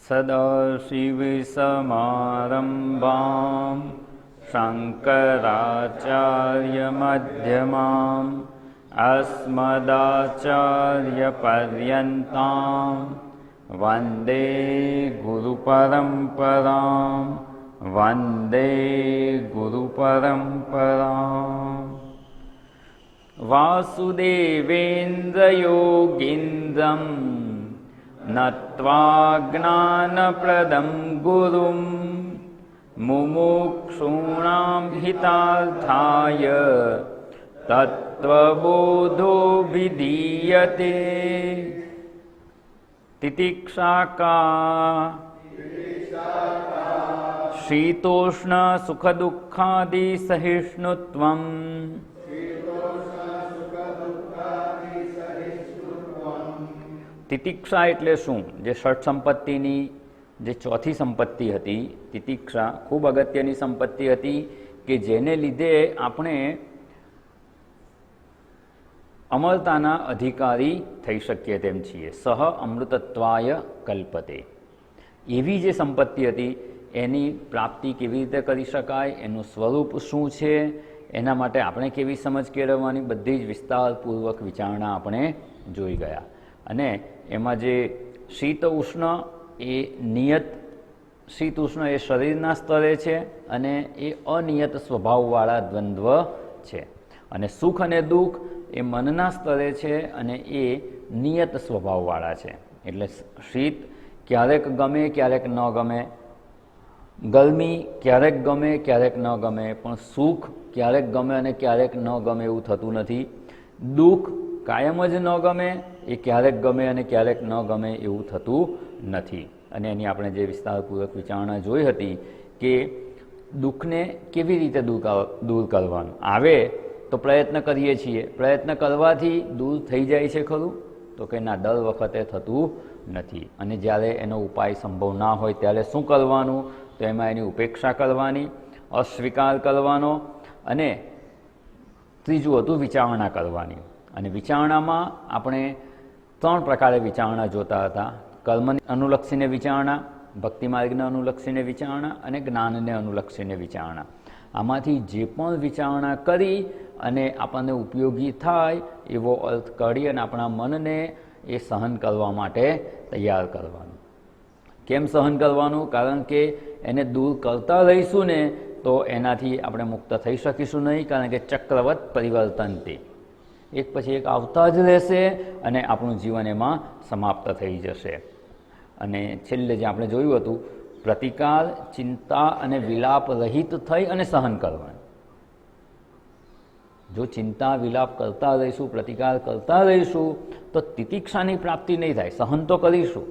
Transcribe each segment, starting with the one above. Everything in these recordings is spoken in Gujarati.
સદાશિવસમારંભાં શંકરાચાર્યમધ્યમાम् अस्मदाचार्यपर्यन्तां वन्दे गुरुपरम्परां वन्दे गुरुपरम्पराम् वासुदेवेन्द्रयोगीन्द्रं नत्वा ज्ञानप्रदं गुरुं मुमुक्षूणां हितार्थाय तत्त्वबोधो विधीयते। तितिक्षाका शीतोष्ण सुखदुःखादि सहिष्णुत्वम् तितिक्षा એટલે શું? જે ષટ સંપત્તિની જે ચોથી સંપત્તિ હતી તિતિક્ષા ખૂબ અગત્યની સંપત્તિ હતી કે જેને લીધે આપણે અમરતાના અધિકારી થઈ શકીએ તેમ છીએ. સહ અમૃતત્વાય કલ્પતે. એવી જે સંપત્તિ હતી એની પ્રાપ્તિ કેવી રીતે કરી શકાય, એનું સ્વરૂપ શું છે, એના માટે આપણે કેવી સમજ કેળવવાની, બધી જ વિસ્તારપૂર્વક વિચારણા આપણે જોઈ ગયા. અને એમાં જે શીત ઉષ્ણ એ નિયત શીત ઉષ્ણ એ શરીરના સ્તરે છે અને એ અનિયત સ્વભાવવાળા દ્વંદ્વ છે. અને સુખ અને દુઃખ એ મનના સ્તરે છે અને એ નિયત સ્વભાવવાળા છે. એટલે શીત ક્યારેક ગમે ક્યારેક ન ગમે, ગરમી ક્યારેક ગમે ક્યારેક ન ગમે, પણ સુખ ક્યારેક ગમે અને ક્યારેક ન ગમે એવું થતું નથી. દુઃખ કાયમ જ ન ગમે, એ ક્યારેક ગમે અને ક્યારેક ન ગમે એવું થતું નથી. અને એની આપણે જે વિસ્તારપૂર્વક વિચારણા જોઈ હતી કે દુઃખને કેવી રીતે દૂર કરવાનું. આવે તો પ્રયત્ન કરીએ છીએ, પ્રયત્ન કરવાથી દૂર થઈ જાય છે ખરું? તો કે ના, દર વખતે થતું નથી. અને જ્યારે એનો ઉપાય સંભવ ના હોય ત્યારે શું કરવાનું? તો એમાં એની ઉપેક્ષા કરવાની, અસ્વીકાર કરવાનો, અને ત્રીજું હતું વિચારણા કરવાની. અને વિચારણામાં આપણે 3 પ્રકારે વિચારણા જોતા હતા: કર્મને અનુલક્ષીને વિચારણા, ભક્તિ માર્ગને અનુલક્ષીને વિચારણા અને જ્ઞાનને અનુલક્ષીને વિચારણા. આમાંથી જે પણ વિચારણા કરી અને આપણને ઉપયોગી થાય એવો અર્થ કાઢી અને આપણા મનને એ સહન કરવા માટે તૈયાર કરવાનું. કેમ સહન કરવાનું? કારણ કે એને દૂર કરતા રહીશું ને તો એનાથી આપણે મુક્ત થઈ શકીશું નહીં, કારણ કે ચક્રવત પરિવર્તન તે એક પછી એક આવતા જ રહેશે અને આપણું જીવન એમાં સમાપ્ત થઈ જશે. અને છેલ્લે જે આપણે જોયું હતું, પ્રતિકાર, ચિંતા અને વિલાપ રહિત થઈ અને સહન કરવાનું. જો ચિંતા વિલાપ કરતા રહીશું, પ્રતિકાર કરતા રહીશું તો તિતિક્ષાની પ્રાપ્તિ નહીં થાય. સહન તો કરીશું.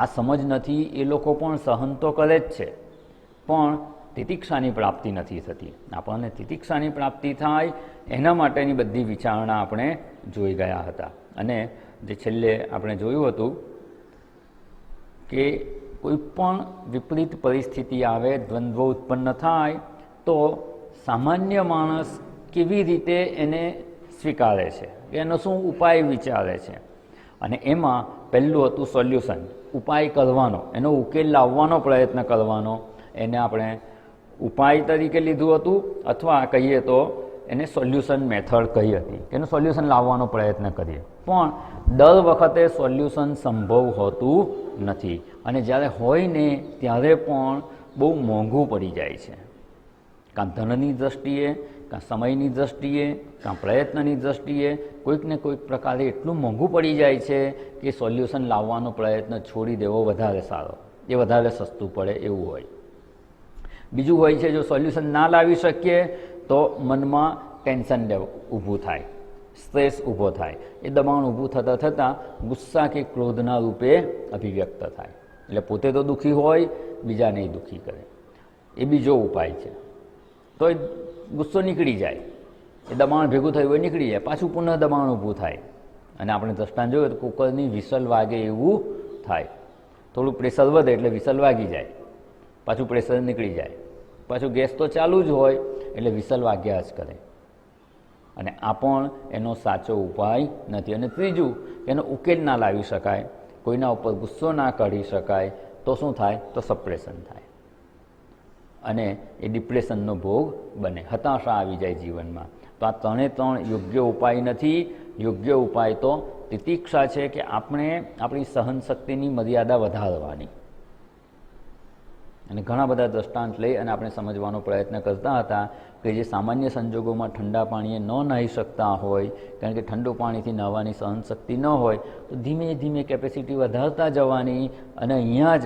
આ સમજ નથી એ લોકો પણ સહન તો કરે જ છે, પણ તિતિક્ષાની પ્રાપ્તિ નથી થતી. આપણને તિતિક્ષાની પ્રાપ્તિ થાય એના માટેની બધી વિચારણા આપણે જોઈ ગયા હતા. અને જે છેલ્લે આપણે જોયું હતું કે કોઈ પણ વિપરીત પરિસ્થિતિ આવે, દ્વંદ્વ ઉત્પન્ન થાય તો સામાન્ય માણસ કેવી રીતે એને સ્વીકારે છે, એનો શું ઉપાય વિચારે છે. અને એમાં પહેલું હતું સોલ્યુશન, ઉપાય કરવાનો, એનો ઉકેલ લાવવાનો પ્રયત્ન કરવાનો. એને આપણે ઉપાય તરીકે લીધું હતું, અથવા કહીએ તો એને સોલ્યુશન મેથડ કહી હતી, એનું સોલ્યુશન લાવવાનો પ્રયત્ન કરીએ. પણ દર વખતે સોલ્યુશન સંભવ હોતું નથી. અને જ્યારે હોય ને ત્યારે પણ બહુ મોંઘું પડી જાય છે. કાં ધનની દૃષ્ટિએ, કાં સમયની દૃષ્ટિએ, કાં પ્રયત્નની દૃષ્ટિએ કોઈક ને કોઈક પ્રકારે એટલું મોંઘું પડી જાય છે કે સોલ્યુશન લાવવાનો પ્રયત્ન છોડી દેવો વધારે સારો, એ વધારે સસ્તું પડે એવું હોય. બીજું હોય છે, જો સોલ્યુશન ના લાવી શકીએ તો મનમાં ટેન્શન ઊભું થાય, સ્ટ્રેસ ઊભો થાય, એ દબાણ ઊભું થતાં થતાં ગુસ્સા કે ક્રોધના રૂપે અભિવ્યક્ત થાય. એટલે પોતે તો દુઃખી હોય, બીજાને દુઃખી કરે. એ બીજો ઉપાય છે. તો એ ગુસ્સો નીકળી જાય, એ દબાણ ભેગું થયું હોય નીકળી જાય, પાછું પુનઃ દબાણ ઊભું થાય. અને આપણે દ્રષ્ટાંત જોયું તો કુકરની વિસલ વાગે એવું થાય. થોડું પ્રેશર વધે એટલે વિસલ વાગી જાય, પાછું પ્રેશર નીકળી જાય, પાછું ગેસ તો ચાલુ જ હોય એટલે વિસલ વાગ્યા જ કરે. અને આ પણ એનો સાચો ઉપાય નથી. અને ત્રીજું, એનો ઉકેલ ના લાવી શકાય. કોઈના ઉપર ગુસ્સો ના કાઢી શકાય તો શું થાય? તો સપ્રેશન થાય અને એ ડિપ્રેશનનો ભોગ બને, હતાશા આવી જાય જીવનમાં. તો આ ત્રણે ત્રણ યોગ્ય ઉપાય નથી. યોગ્ય ઉપાય તો તિતિક્ષા છે કે આપણે આપણી સહનશક્તિની મર્યાદા વધારવાની. અને ઘણા બધા દ્રષ્ટાંત લઈ અને આપણે સમજવાનો પ્રયત્ન કરતા હતા કે જે સામાન્ય સંજોગોમાં ઠંડા પાણીએ ન નાહી શકતા હોય, કારણ કે ઠંડુ પાણીથી નહાવાની સહનશક્તિ ન હોય, તો ધીમે ધીમે કેપેસિટી વધારતા જવાની. અને અહીંયા જ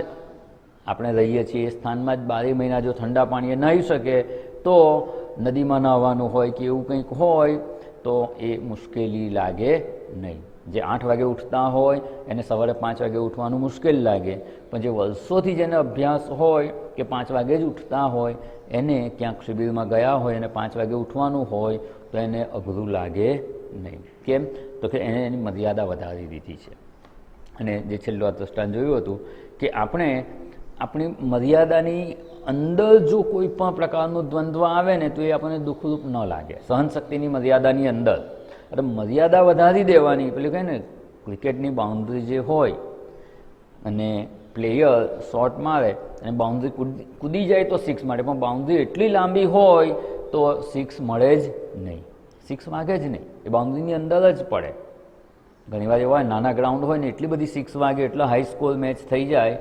આપણે રહીએ છીએ એ સ્થાનમાં જ 12 મહિના જો ઠંડા પાણીએ નાહી શકે તો નદીમાં નહાવાનું હોય કે એવું કંઈક હોય તો એ મુશ્કેલી લાગે નહીં. જે 8 વાગે ઉઠતા હોય એને સવારે 5 વાગે ઉઠવાનું મુશ્કેલ લાગે, પણ જે વર્ષોથી જેને અભ્યાસ હોય કે 5 વાગે જ ઉઠતા હોય, એને ક્યાંક શિબિરમાં ગયા હોય અને 5 વાગે ઉઠવાનું હોય તો એને અઘરું લાગે નહીં. કેમ? તો કે એને એની મર્યાદા વધારી દીધી છે. અને જે છેલ્લું આ દ્રષ્ટાંત જોયું હતું કે આપણે આપણી મર્યાદાની અંદર જો કોઈ પણ પ્રકારનું દ્વંદ્વ આવે ને તો એ આપણને દુઃખરૂપ ન લાગે. સહનશક્તિની મર્યાદાની અંદર એટલે મર્યાદા વધારી દેવાની. પેલું કહે ને ક્રિકેટની બાઉન્ડ્રી જે હોય અને પ્લેયર શોટ મારે અને બાઉન્ડ્રી કૂદી જાય તો 6 મળે, પણ બાઉન્ડ્રી એટલી લાંબી હોય તો 6 મળે જ નહીં, 6 વાગે જ નહીં, એ બાઉન્ડ્રીની અંદર જ પડે. ઘણીવાર એવા હોય નાના ગ્રાઉન્ડ હોય ને એટલી બધી 6 વાગે એટલે હાઈ સ્કોર મેચ થઈ જાય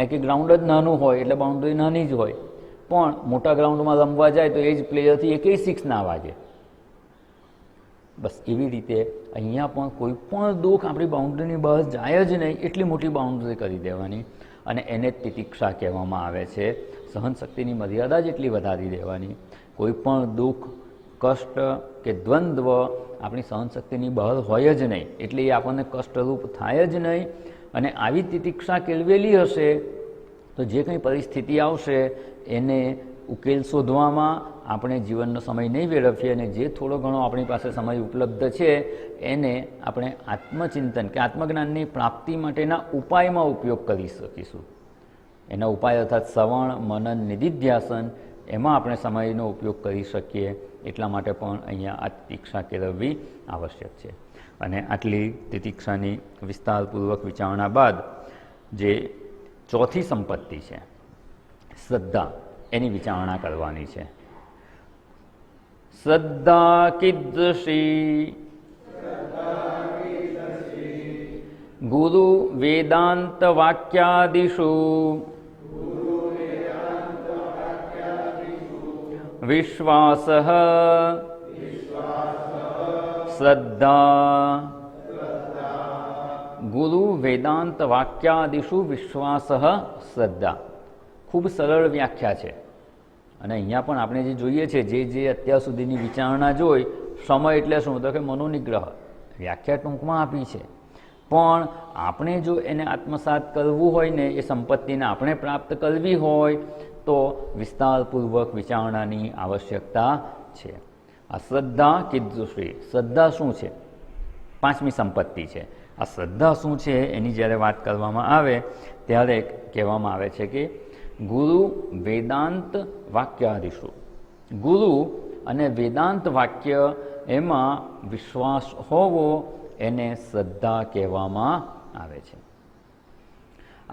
કે ગ્રાઉન્ડ જ નાનું હોય એટલે બાઉન્ડ્રી નાની જ હોય, પણ મોટા ગ્રાઉન્ડમાં રમવા જાય તો એ જ પ્લેયરથી એકેય 6 ના વાગે. બસ એવી રીતે અહીંયા પણ કોઈ પણ દુઃખ આપણી બાઉન્ડ્રીની બહાર જાય જ નહીં એટલી મોટી બાઉન્ડ્રી કરી દેવાની. અને એને જ તિતિક્ષા કહેવામાં આવે છે. સહનશક્તિની મર્યાદા જ એટલી વધારી દેવાની. કોઈ પણ દુઃખ, કષ્ટ કે દ્વંદ્વ આપણી સહનશક્તિની બહાર હોય જ નહીં, એટલે એ આપણને કષ્ટરૂપ થાય જ નહીં. અને આવી તિતિક્ષા કેળવેલી હશે તો જે કંઈ પરિસ્થિતિ આવશે એને ઉકેલ શોધવામાં આપણે જીવનનો સમય નહીં વેડફીએ અને જે થોડો ઘણો આપણી પાસે સમય ઉપલબ્ધ છે એને આપણે આત્મચિંતન કે આત્મજ્ઞાનની પ્રાપ્તિ માટેના ઉપાયમાં ઉપયોગ કરી શકીશું. એના ઉપાય અર્થાત શ્રવણ, મનન, નિધિધ્યાસન, એમાં આપણે સમયનો ઉપયોગ કરી શકીએ. એટલા માટે પણ અહીંયા આ તિતિક્ષા કેળવવી આવશ્યક છે. અને આટલી તિતિક્ષાની વિસ્તારપૂર્વક વિચારણા બાદ જે ચોથી સંપત્તિ છે શ્રદ્ધા, એની વિચારણા કરવાની છે. શ્રદ્ધા કીદૃશી ગુરુ વેદાંત વાક્યાદિષુ વિશ્વાસ શ્રદ્ધા. ગુરુ વેદાંત વાક્યાદિષુ વિશ્વાસ શ્રદ્ધા. ખૂબ સરળ વ્યાખ્યા છે. અને અહીંયા પણ આપણે જે જોઈએ છે, જે અત્યાર સુધીની વિચારણા જોઈ, સમય એટલે શું? તો કે મનોનિગ્રહ. વ્યાખ્યા ટૂંકમાં આપી છે, પણ આપણે જો એને આત્મસાત કરવું હોય ને, એ સંપત્તિને આપણે પ્રાપ્ત કરવી હોય તો વિસ્તારપૂર્વક વિચારણાની આવશ્યકતા છે. આ શ્રદ્ધા કીદૃશી. શ્રદ્ધા શું છે? 5મી સંપત્તિ છે. આ શ્રદ્ધા શું છે એની જ્યારે વાત કરવામાં આવે ત્યારે કહેવામાં આવે છે કે ગુરુ વેદાંત વાક્યાદિષુ. ગુરુ અને વેદાંત વાક્ય એમાં વિશ્વાસ હોવો એને શ્રદ્ધા કહેવામાં આવે છે.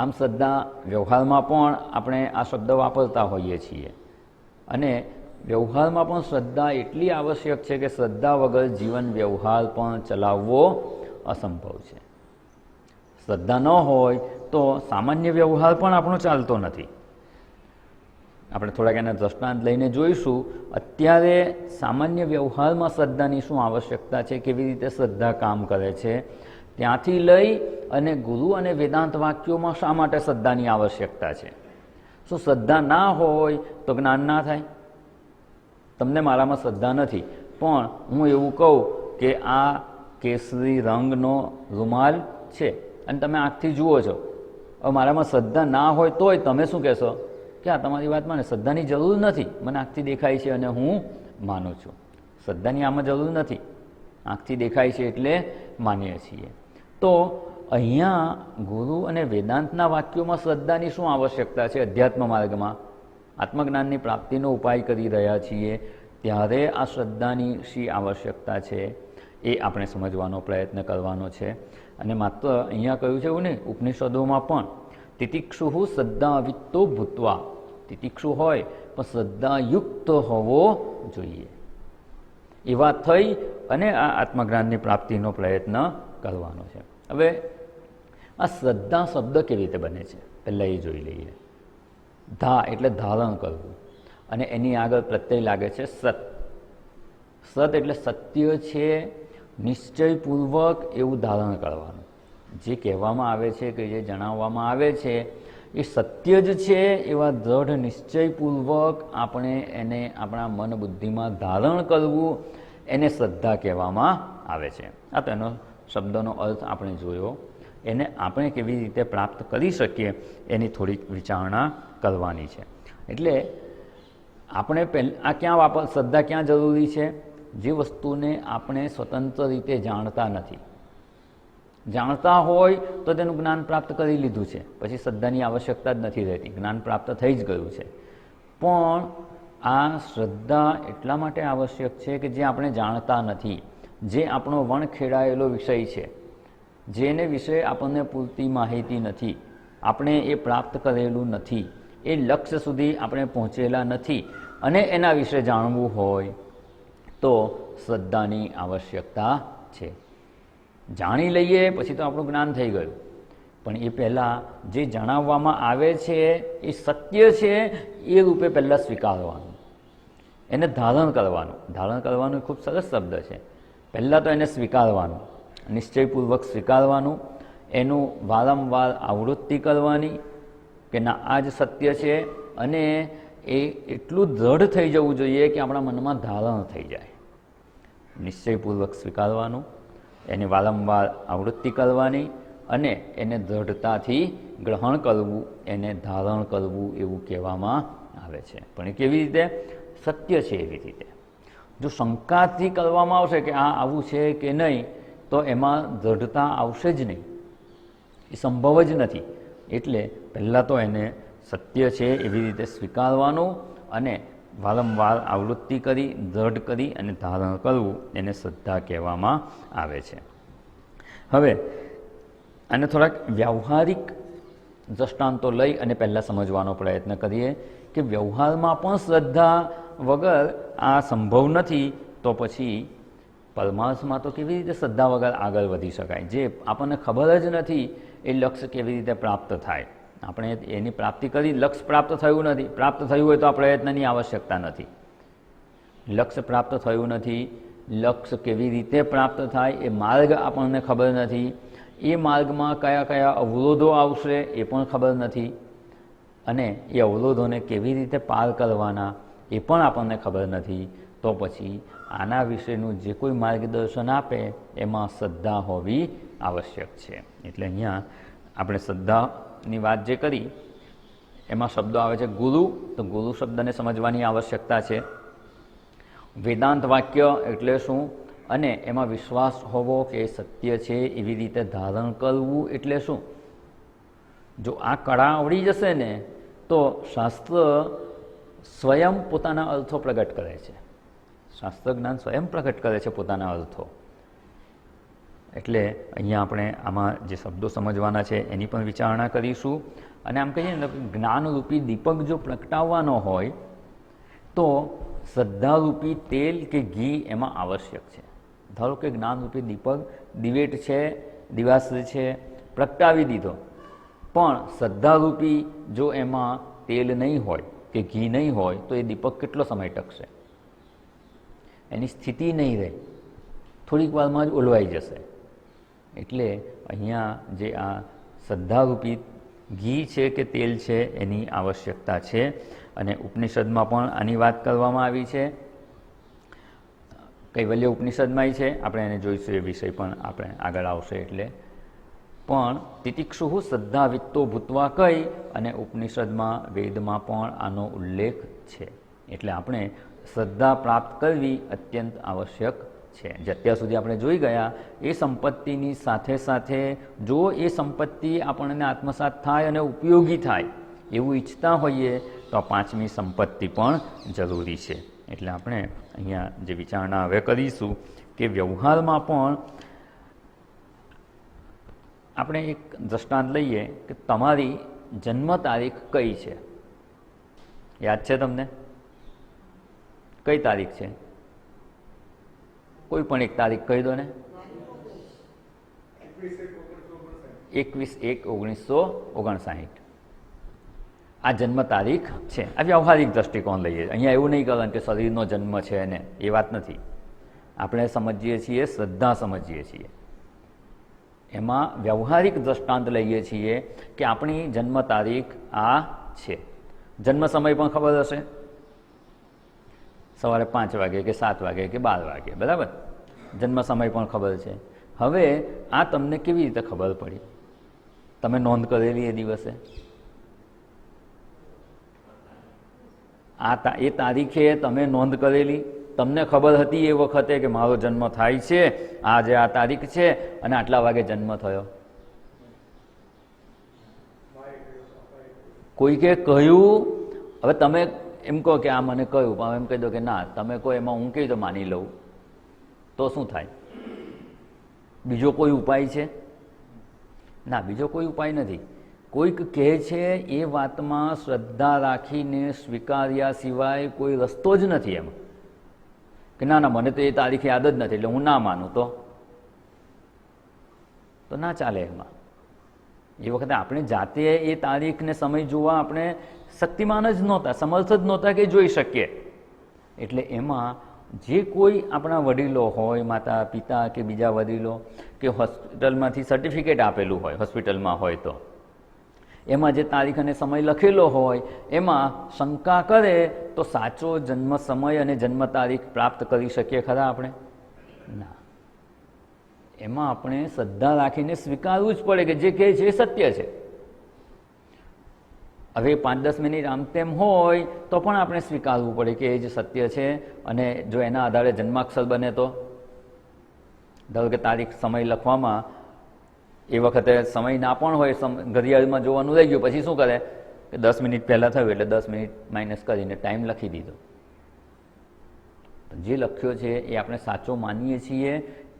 આમ શ્રદ્ધા વ્યવહારમાં પણ આપણે આ શબ્દ વાપરતા હોઈએ છીએ. અને વ્યવહારમાં પણ શ્રદ્ધા એટલી આવશ્યક છે કે શ્રદ્ધા વગર જીવન વ્યવહાર પણ ચલાવવો અસંભવ છે. શ્રદ્ધા ન હોય તો સામાન્ય વ્યવહાર પણ આપણો ચાલતો નથી. આપણે થોડાક એના દ્રષ્ટાંત લઈને જોઈશું. અત્યારે સામાન્ય વ્યવહારમાં શ્રદ્ધાની શું આવશ્યકતા છે, કેવી રીતે શ્રદ્ધા કામ કરે છે, ત્યાંથી લઈ અને ગુરુ અને વેદાંત વાક્યોમાં શા માટે શ્રદ્ધાની આવશ્યકતા છે. શું શ્રદ્ધા ના હોય તો જ્ઞાન ના થાય? તમને મારામાં શ્રદ્ધા નથી, પણ હું એવું કહું કે આ કેસરી રંગનો રૂમાલ છે અને તમે આંખથી જુઓ છો. હવે મારામાં શ્રદ્ધા ના હોય તોય તમે શું કહેશો કે આ તમારી વાત મને શ્રદ્ધાની જરૂર નથી, મને આંખથી દેખાય છે અને હું માનું છું. શ્રદ્ધાની આમાં જરૂર નથી, આંખથી દેખાય છે એટલે માનીએ છીએ. તો અહીંયા ગુરુ અને વેદાંતના વાક્યોમાં શ્રદ્ધાની શું આવશ્યકતા છે? અધ્યાત્મ માર્ગમાં આત્મજ્ઞાનની પ્રાપ્તિનો ઉપાય કરી રહ્યા છીએ ત્યારે આ શ્રદ્ધાની શી આવશ્યકતા છે? એ આપણે સમજવાનો પ્રયત્ન કરવાનો છે. અને માત્ર અહીંયા કહ્યું છે એવું નહીં, ઉપનિષદોમાં પણ તિતિક્ષુ શ્રદ્ધાવિત્તો ભૂત્વા, તિતિક્ષુ હોય પણ શ્રદ્ધાયુક્ત હોવો જોઈએ, એવા થઈ અને આ આત્મજ્ઞાનની પ્રાપ્તિનો પ્રયત્ન કરવાનો છે. હવે આ શ્રદ્ધા શબ્દ કેવી રીતે બને છે પહેલાં એ જોઈ લઈએ. ધા એટલે ધારણ કરવું, અને એની આગળ પ્રત્યય લાગે છે સત. સત એટલે સત્ય છે, નિશ્ચયપૂર્વક એવું ધારણ કરવાનું. જે કહેવામાં આવે છે કે જે જણાવવામાં આવે છે એ સત્ય જ છે એવા દૃઢ નિશ્ચયપૂર્વક આપણે એને આપણા મન બુદ્ધિમાં ધારણ કરવું, એને શ્રદ્ધા કહેવામાં આવે છે. આ તો એનો શબ્દનો અર્થ આપણે જોયો. એને આપણે કેવી રીતે પ્રાપ્ત કરી શકીએ એની થોડીક વિચારણા કરવાની છે. એટલે આપણે આ ક્યાં શ્રદ્ધા ક્યાં જરૂરી છે? જે વસ્તુને આપણે સ્વતંત્ર રીતે જાણતા નથી. જાણતા હોય તો તેનું જ્ઞાન પ્રાપ્ત કરી લીધું છે, પછી શ્રદ્ધાની આવશ્યકતા જ નથી રહેતી, જ્ઞાન પ્રાપ્ત થઈ જ ગયું છે. પણ આ શ્રદ્ધા એટલા માટે આવશ્યક છે કે જે આપણે જાણતા નથી, જે આપણો વણખેડાયેલો વિષય છે, જેને વિશે આપણને પૂરતી માહિતી નથી, આપણે એ પ્રાપ્ત કરેલું નથી, એ લક્ષ્ય સુધી આપણે પહોંચેલા નથી, અને એના વિશે જાણવું હોય તો શ્રદ્ધાની આવશ્યકતા છે. જાણી લઈએ પછી તો આપણું જ્ઞાન થઈ ગયું, પણ એ પહેલાં જે જણાવવામાં આવે છે એ સત્ય છે એ રૂપે પહેલાં સ્વીકારવાનું, એને ધારણ કરવાનું. ધારણ કરવાનું ખૂબ સરસ શબ્દ છે. પહેલાં તો એને સ્વીકારવાનું, નિશ્ચયપૂર્વક સ્વીકારવાનું, એનું વારંવાર આવૃત્તિ કરવાની કે ના આ જ સત્ય છે, અને એ એટલું દૃઢ થઈ જવું જોઈએ કે આપણા મનમાં ધારણ થઈ જાય. નિશ્ચયપૂર્વક સ્વીકારવાનું, એની વારંવાર આવૃત્તિ કરવાની, અને એને દૃઢતાથી ગ્રહણ કરવું, એને ધારણ કરવું એવું કહેવામાં આવે છે. પણ એ કેવી રીતે? સત્ય છે એવી રીતે. જો શંકાથી કરવામાં આવશે કે આ આવું છે કે નહીં, તો એમાં દૃઢતા આવશે જ નહીં, એ સંભવ જ નથી. એટલે પહેલાં તો એને સત્ય છે એવી રીતે સ્વીકારવાનું, અને વારંવાર આવૃત્તિ કરી, દૃઢ કરી અને ધારણ કરવું, એને શ્રદ્ધા કહેવામાં આવે છે. હવે આને થોડાક વ્યવહારિક દ્રષ્ટાંતો લઈ અને પહેલાં સમજવાનો પ્રયત્ન કરીએ કે વ્યવહારમાં પણ શ્રદ્ધા વગર આ સંભવ નથી, તો પછી પરમાર્થમાં તો કેવી રીતે શ્રદ્ધા વગર આગળ વધી શકાય? જે આપણને ખબર જ નથી એ લક્ષ્ય કેવી રીતે પ્રાપ્ત થાય? આપણે એની પ્રાપ્તિ કરી, લક્ષ્ય પ્રાપ્ત થયું નથી, પ્રાપ્ત થયું હોય તો આ પ્રયત્નની આવશ્યકતા નથી. લક્ષ્ય પ્રાપ્ત થયું નથી, લક્ષ્ય કેવી રીતે પ્રાપ્ત થાય એ માર્ગ આપણને ખબર નથી, એ માર્ગમાં કયા કયા અવરોધો આવશે એ પણ ખબર નથી, અને એ અવરોધોને કેવી રીતે પાર કરવાના એ પણ આપણને ખબર નથી. તો પછી આના વિશેનું જે કોઈ માર્ગદર્શન આપે એમાં શ્રદ્ધા હોવી આવશ્યક છે. એટલે અહીંયા આપણે શ્રદ્ધાની વાત જે કરી એમાં શબ્દો આવે છે ગુરુ, તો ગુરુ શબ્દને સમજવાની આવશ્યકતા છે. વેદાંત વાક્ય એટલે શું, અને એમાં વિશ્વાસ હોવો કે સત્ય છે એવી રીતે ધારણ કરવું એટલે શું? જો આ કળા આવડી જશે ને તો શાસ્ત્ર સ્વયં પોતાના અર્થો પ્રગટ કરે છે. શાસ્ત્ર જ્ઞાન સ્વયં પ્રગટ કરે છે પોતાના અર્થો. એટલે અહીંયા આપણે આમાં જે શબ્દો સમજવાના છે એની પણ વિચારણા કરીશું. અને આમ કહીએ ને જ્ઞાનરૂપી દીપક જો પ્રગટાવવાનો હોય તો શ્રદ્ધારૂપી તેલ કે ઘી એમાં આવશ્યક છે. ધારો કે જ્ઞાનરૂપી દીપક દિવેટ છે, દિવાશ્રી છે, પ્રગટાવી દીધો, પણ શ્રદ્ધારૂપી જો એમાં તેલ નહીં હોય કે ઘી નહીં હોય તો એ દીપક કેટલો સમય ટકશે? એની સ્થિતિ નહીં રહે, થોડીક વારમાં જ ઓલવાઈ જશે. એટલે અહીંયા જે આ શ્રદ્ધારૂપી ઘી છે કે તેલ છે એની આવશ્યકતા છે. અને ઉપનિષદમાં પણ આની વાત કરવામાં આવી છે. કૈવલ્ય ઉપનિષદમાંય છે, આપણે એને જોઈશું, એ વિષય પણ આપણે આગળ આવશે. એટલે પણ તિતિક્ષુ શ્રદ્ધાવિત્તો ભૂત્વા કહી અને ઉપનિષદમાં વેદમાં પણ આનો ઉલ્લેખ છે. એટલે આપણે શ્રદ્ધા પ્રાપ્ત કરવી અત્યંત આવશ્યક છે. જે અત્યાર સુધી આપણે જોઈ ગયા એ સંપત્તિની સાથે સાથે જો એ સંપત્તિ આપણને આત્મસાત થાય અને ઉપયોગી થાય એવું ઈચ્છતા હોઈએ તો આ પાંચમી સંપત્તિ પણ જરૂરી છે. એટલે આપણે અહીંયા જે વિચારણા હવે કરીશું કે વ્યવહારમાં પણ આપણે એક દ્રષ્ટાંત લઈએ કે તમારી જન્મ તારીખ કઈ છે? યાદ છે તમને? કઈ તારીખ છે? કોઈ પણ એક તારીખ કહી દો ને. 21/1/1959 આ જન્મ તારીખ છે. આ વ્યવહારિક દ્રષ્ટિકોણ લઈએ. અહીંયા એવું નહીં કરવાનું કે શરીરનો જન્મ છે ને, એ વાત નથી. આપણે સમજીએ છીએ, શ્રદ્ધા સમજીએ છીએ. એમાં વ્યવહારિક દ્રષ્ટાંત લઈએ છીએ કે આપણી જન્મ તારીખ આ છે. જન્મ સમય પણ ખબર હશે, સવારે 5 વાગે કે 7 વાગે કે 12 વાગે, બરાબર? જન્મ સમય પણ ખબર છે. હવે આ તમને કેવી રીતે ખબર પડી? તમે નોંધ કરેલી એ દિવસે? એ તારીખે તમે નોંધ કરેલી? તમને ખબર હતી એ વખતે કે મારો જન્મ થાય છે, આજે આ તારીખ છે અને આટલા વાગે જન્મ થયો? કોઈકે કહ્યું? હવે તમે એમ કહો કે આ મને કહ્યું, પણ એમ કહી દો કે ના તમે કહો એમાં હું કેવી રીતે માની લઉં, તો શું થાય? બીજો કોઈ ઉપાય છે? ના, બીજો કોઈ ઉપાય નથી. કોઈક કહે છે એ વાતમાં શ્રદ્ધા રાખીને સ્વીકાર્યા સિવાય કોઈ રસ્તો જ નથી એમાં. કે ના ના મને તો એ તારીખ યાદ જ નથી એટલે હું ના માનું, તો ના ચાલે એમાં. એ વખતે આપણે જાતે એ તારીખને સમય જોવા આપણે શક્તિમાન જ નહોતા, સમર્થ જ નહોતા કે જોઈ શકીએ. એટલે એમાં જે કોઈ આપણા વડીલો હોય, માતા પિતા કે બીજા વડીલો, કે હોસ્પિટલમાંથી સર્ટિફિકેટ આપેલું હોય, હોસ્પિટલમાં હોય તો એમાં જે તારીખ અને સમય લખેલો હોય એમાં શંકા કરે તો સાચો જન્મ સમય અને જન્મ તારીખ પ્રાપ્ત કરી શકીએ ખરા આપણે? ના. એમાં આપણે શ્રદ્ધા રાખીને સ્વીકારવું જ પડે કે જે કહે છે એ સત્ય છે. હવે 5-10 મિનિટ આમ તેમ હોય તો પણ આપણે સ્વીકારવું પડે કે એ જ સત્ય છે. અને જો એના આધારે જન્માક્ષર બને તો, ધારો કે તારીખ સમય લખવામાં એ વખતે સમય ના પણ હોય, ઘડિયાળમાં જોવાનું રહી ગયું, પછી શું કરે કે 10 મિનિટ પહેલાં થયું એટલે 10 મિનિટ માઇનસ કરીને ટાઈમ લખી દીધો. જે લખ્યો છે એ આપણે સાચો માનીએ છીએ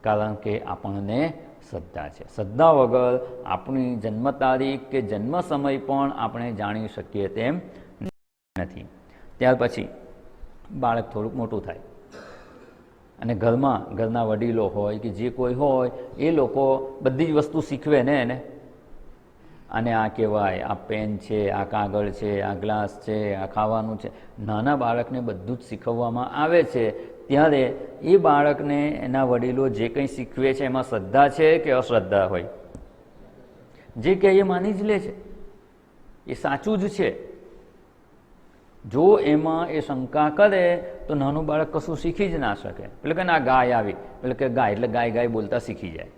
કારણ કે આપણને શ્રદ્ધા છે. શ્રદ્ધા વગર આપણી જન્મ તારીખ કે જન્મ સમય પણ આપણે જાણી શકીએ તેમ નથી. ત્યાર પછી બાળક થોડુંક મોટું થાય અને ઘરના વડીલો હોય કે જે કોઈ હોય એ લોકો બધી જ વસ્તુ શીખવે ને એને. અને આ કહેવાય, આ પેન છે, આ કાગળ છે, આ ગ્લાસ છે, આ ખાવાનું છે. નાના બાળકને બધું જ શીખવવામાં આવે છે. ત્યારે એ બાળકને એના વડીલો જે કંઈ શીખવે છે એમાં શ્રદ્ધા છે કે અશ્રદ્ધા હોય? જે કહે એ માની જ લે છે, એ સાચું જ છે. જો એમાં એ શંકા કરે તો નાનું બાળક કશું શીખી જ ના શકે. એટલે કે ના ગાય આવી, એટલે કે ગાય, એટલે ગાય ગાય બોલતા શીખી જાય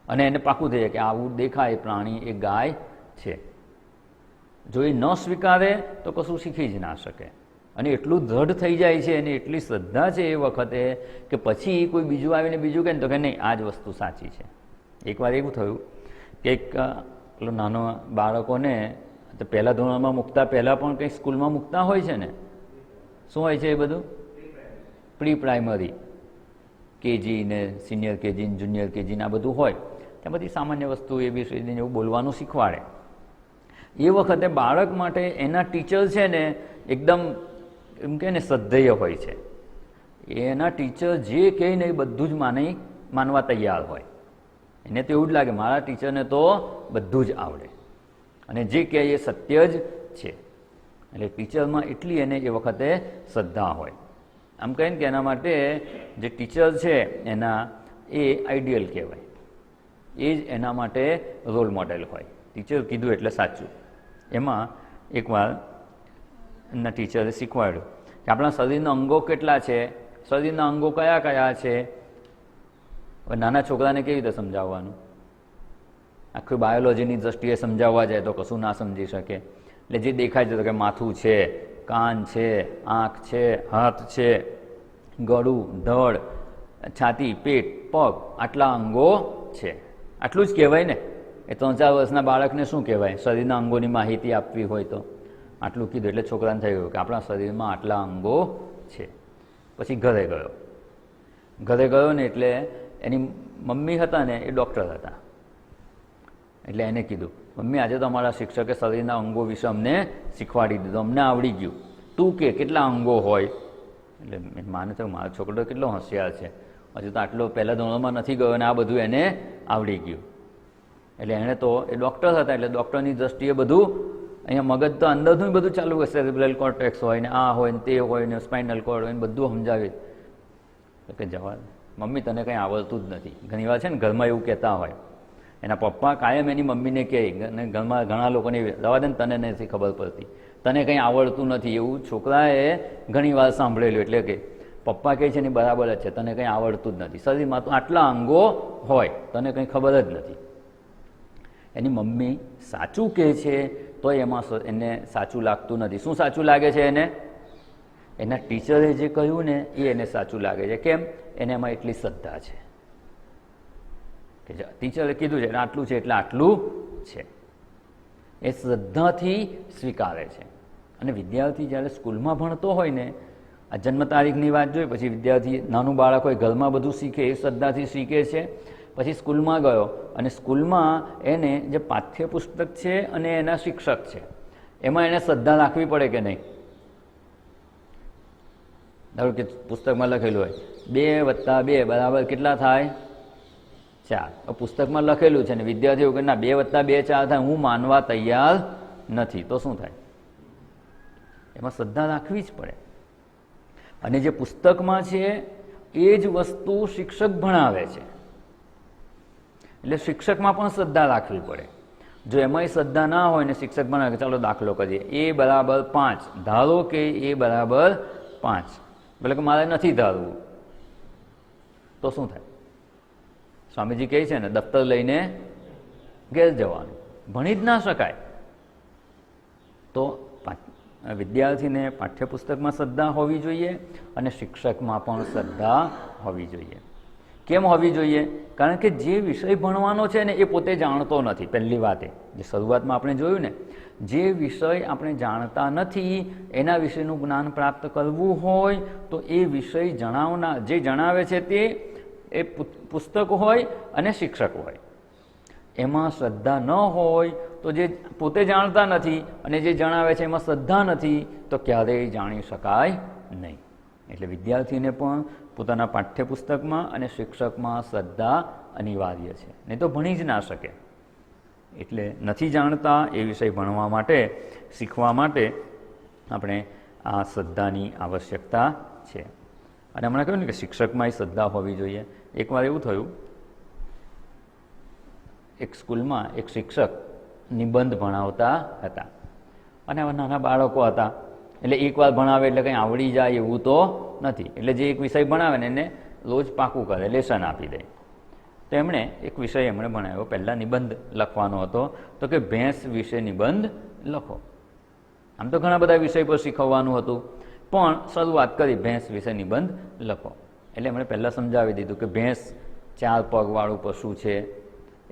અને એને પાકું થઈ જાય કે આવું દેખાય પ્રાણી એ ગાય છે. જો એ ન સ્વીકારે તો કશું શીખી જ ના શકે. અને એટલું દ્રઢ થઈ જાય છે અને એટલી શ્રદ્ધા છે એ વખતે કે પછી કોઈ બીજું આવીને બીજું કહે ને તો કે નહીં આ જ વસ્તુ સાચી છે. એકવાર એવું થયું કે એક પેલો નાનો બાળકોને તો પહેલાં ધોરણમાં મૂકતા પહેલાં પણ કંઈક સ્કૂલમાં મૂકતા હોય છે ને, શું હોય છે એ બધું? પ્રી પ્રાઇમરી, કેજી ને સિનિયર કેજી ને જુનિયર કેજી ને આ બધું હોય. ત્યાં બધી સામાન્ય વસ્તુ ABCD એવું બોલવાનું શીખવાડે. એ વખતે બાળક માટે એના ટીચર છે ને એકદમ એમ કે ને શ્રદ્ધેય હોય છે. એના ટીચર જે કહે ને એ બધું જ માનવા તૈયાર હોય. એને તો એવું જ લાગે મારા ટીચરને તો બધું જ આવડે અને જે કહે એ સત્ય જ છે. એટલે ટીચરમાં એટલી એને એ વખતે શ્રદ્ધા હોય. આમ કહે ને કે એના માટે જે ટીચર છે એના એ આઈડિયલ કહેવાય, એ જ એના માટે રોલ મોડેલ હોય. ટીચર કીધું એટલે સાચું. એમાં એકવાર એમના ટીચરે શીખવાડ્યું કે આપણા શરીરના અંગો કેટલા છે, શરીરના અંગો કયા કયા છે. હવે નાના છોકરાને કેવી રીતે સમજાવવાનું? આખી બાયોલોજીની દ્રષ્ટિએ સમજાવવા જાય તો કશું ના સમજી શકે. એટલે જે દેખાય છે તો કે માથું છે, કાન છે, આંખ છે, હાથ છે, ગળું, ધડ, છાતી, પેટ, પગ, આટલા અંગો છે. આટલું જ કહેવાય ને. એ 3-4 વર્ષના બાળકને શું કહેવાય? શરીરના અંગોની માહિતી આપવી હોય તો આટલું કીધું એટલે છોકરાને થઈ ગયું કે આપણા શરીરમાં આટલા અંગો છે. પછી ઘરે ગયો ને એટલે એની મમ્મી હતા ને એ ડૉક્ટર હતા. એટલે એને કીધું, મમ્મી આજે તો અમારા શિક્ષકે શરીરના અંગો વિશે અમને શીખવાડી દીધું, અમને આવડી ગયું, તું કે કેટલા અંગો હોય? એટલે માને તો મારો છોકરો કેટલો હોશિયાર છે, હજુ તો આટલો પહેલા ધોરણમાં નથી ગયો અને આ બધું એને આવડી ગયું. એટલે એણે તો એ ડૉક્ટર હતા એટલે ડૉક્ટરની દ્રષ્ટિએ બધું અહીંયા મગજ તો અંદરનું બધું ચાલુ હોય, સેરેબ્રલ કોર્ટેક્સ હોય ને આ હોય ને તે હોય ને સ્પાઇનલ કોર્ડ હોય ને બધું સમજાવી. કે જવા મમ્મી તને કંઈ આવડતું જ નથી. ઘણીવાર છે ને ઘરમાં એવું કહેતા હોય, એના પપ્પા કાયમ એની મમ્મીને કહે, અને ઘરમાં ઘણા લોકોને જવા દે ને તને નથી ખબર પડતી, તને કંઈ આવડતું નથી, એવું છોકરાએ ઘણીવાર સાંભળેલું. એટલે કે પપ્પા કહે છે ને બરાબર જ છે, તને કંઈ આવડતું જ નથી, શરીરમાં તો આટલા અંગો હોય, તને કંઈ ખબર જ નથી. એની મમ્મી સાચું કહે છે તો એમાં એને સાચું લાગતું નથી. શું સાચું લાગે છે એને? એના ટીચરે જે કહ્યું ને એ એને સાચું લાગે છે. કેમ? એને એમાં એટલી શ્રદ્ધા છે કે ટીચરે કીધું છે આટલું છે એટલે આટલું છે, એ શ્રદ્ધાથી સ્વીકારે છે. અને વિદ્યાર્થી જ્યારે સ્કૂલમાં ભણતો હોય ને, આ જન્મ તારીખની વાત જોઈએ, પછી વિદ્યાર્થી નાનું બાળક હોય ઘરમાં બધું શીખે, એ શ્રદ્ધાથી શીખે છે. પછી સ્કૂલમાં ગયો અને સ્કૂલમાં એને જે પાઠ્યપુસ્તક છે અને એના શિક્ષક છે એમાં એને શ્રદ્ધા રાખવી પડે કે નહીં? ધારો કે પુસ્તકમાં લખેલું હોય 2 + 2 બરાબર કેટલા થાય? 4. પુસ્તકમાં લખેલું છે ને વિદ્યાર્થીઓ કે ના 2 + 2 4 થાય, હું માનવા તૈયાર નથી, તો શું થાય? એમાં શ્રદ્ધા રાખવી જ પડે. અને જે પુસ્તકમાં છે એ જ વસ્તુ શિક્ષક ભણાવે છે એટલે શિક્ષકમાં પણ શ્રદ્ધા રાખવી પડે. જો એમાંય શ્રદ્ધા ના હોય ને શિક્ષક ભણાવે, ચાલો દાખલો કરીએ, a = 5, ધારો કે a = 5, એટલે કે મારે નથી ધારવું, તો શું થાય? સ્વામીજી કહે છે ને દફતર લઈને ઘેર જવાનું, ભણી જ ના શકાય. તો વિદ્યાર્થીને પાઠ્યપુસ્તકમાં શ્રદ્ધા હોવી જોઈએ અને શિક્ષકમાં પણ શ્રદ્ધા હોવી જોઈએ. કેમ હોવી જોઈએ? કારણ કે જે વિષય ભણવાનો છે ને એ પોતે જાણતો નથી. પહેલી વાત એ જે શરૂઆતમાં આપણે જોયું ને, જે વિષય આપણે જાણતા નથી એના વિશેનું જ્ઞાન પ્રાપ્ત કરવું હોય તો એ વિષય જે જણાવે છે તે એ પુસ્તક હોય અને શિક્ષક હોય. એમાં શ્રદ્ધા ન હોય તો જે પોતે જાણતા નથી અને જે જણાવે છે એમાં શ્રદ્ધા નથી તો ક્યારેય જાણી શકાય નહીં. એટલે વિદ્યાર્થીને પણ પોતાના પાઠ્યપુસ્તકમાં અને શિક્ષકમાં શ્રદ્ધા અનિવાર્ય છે, નહીં તો ભણી જ ના શકે. એટલે નથી જાણતા એ વિષય ભણવા માટે, શીખવા માટે આપણે આ શ્રદ્ધાની આવશ્યકતા છે. અને હમણાં કહ્યું ને કે શિક્ષકમાં શ્રદ્ધા હોવી જોઈએ. એકવાર એવું થયું, એક સ્કૂલમાં એક શિક્ષક નિબંધ ભણાવતા હતા અને આવા નાના બાળકો હતા એટલે એકવાર ભણાવે એટલે કંઈ આવડી જાય એવું તો નથી. એટલે જે એક વિષય ભણાવે ને એને રોજ પાકું કરે, લેસન આપી દે. તો એમણે એક વિષય ભણાવ્યો. પહેલાં નિબંધ લખવાનો હતો તો કે ભેંસ વિશે નિબંધ લખો. આમ તો ઘણા બધા વિષય પર શીખવવાનું હતું પણ શરૂઆત કરી ભેંસ વિશે નિબંધ લખો. એટલે એમણે પહેલાં સમજાવી દીધું કે ભેંસ 4 પગવાળું પશુ છે,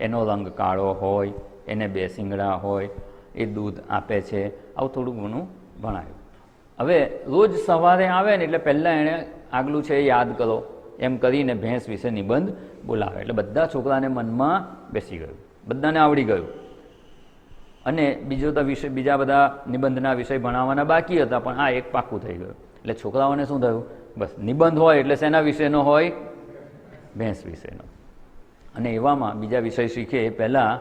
એનો રંગ કાળો હોય, એને 2 શિંગડા હોય, એ દૂધ આપે છે. આવું થોડું ઘણું ભણાવ્યું. હવે રોજ સવારે આવે ને એટલે પહેલાં એણે આગલું છે એ યાદ કરો એમ કરીને ભેંસ વિશે નિબંધ બોલાવે. એટલે બધા છોકરાને મનમાં બેસી ગયું, બધાને આવડી ગયું. અને બીજા બધા નિબંધના વિષય ભણાવવાના બાકી હતા પણ આ એક પાક્કું થઈ ગયું. એટલે છોકરાઓને શું થયું? બસ નિબંધ હોય એટલે શેના વિશેનો હોય? ભેંસ વિશેનો. અને એવામાં બીજા વિષય શીખે એ પહેલાં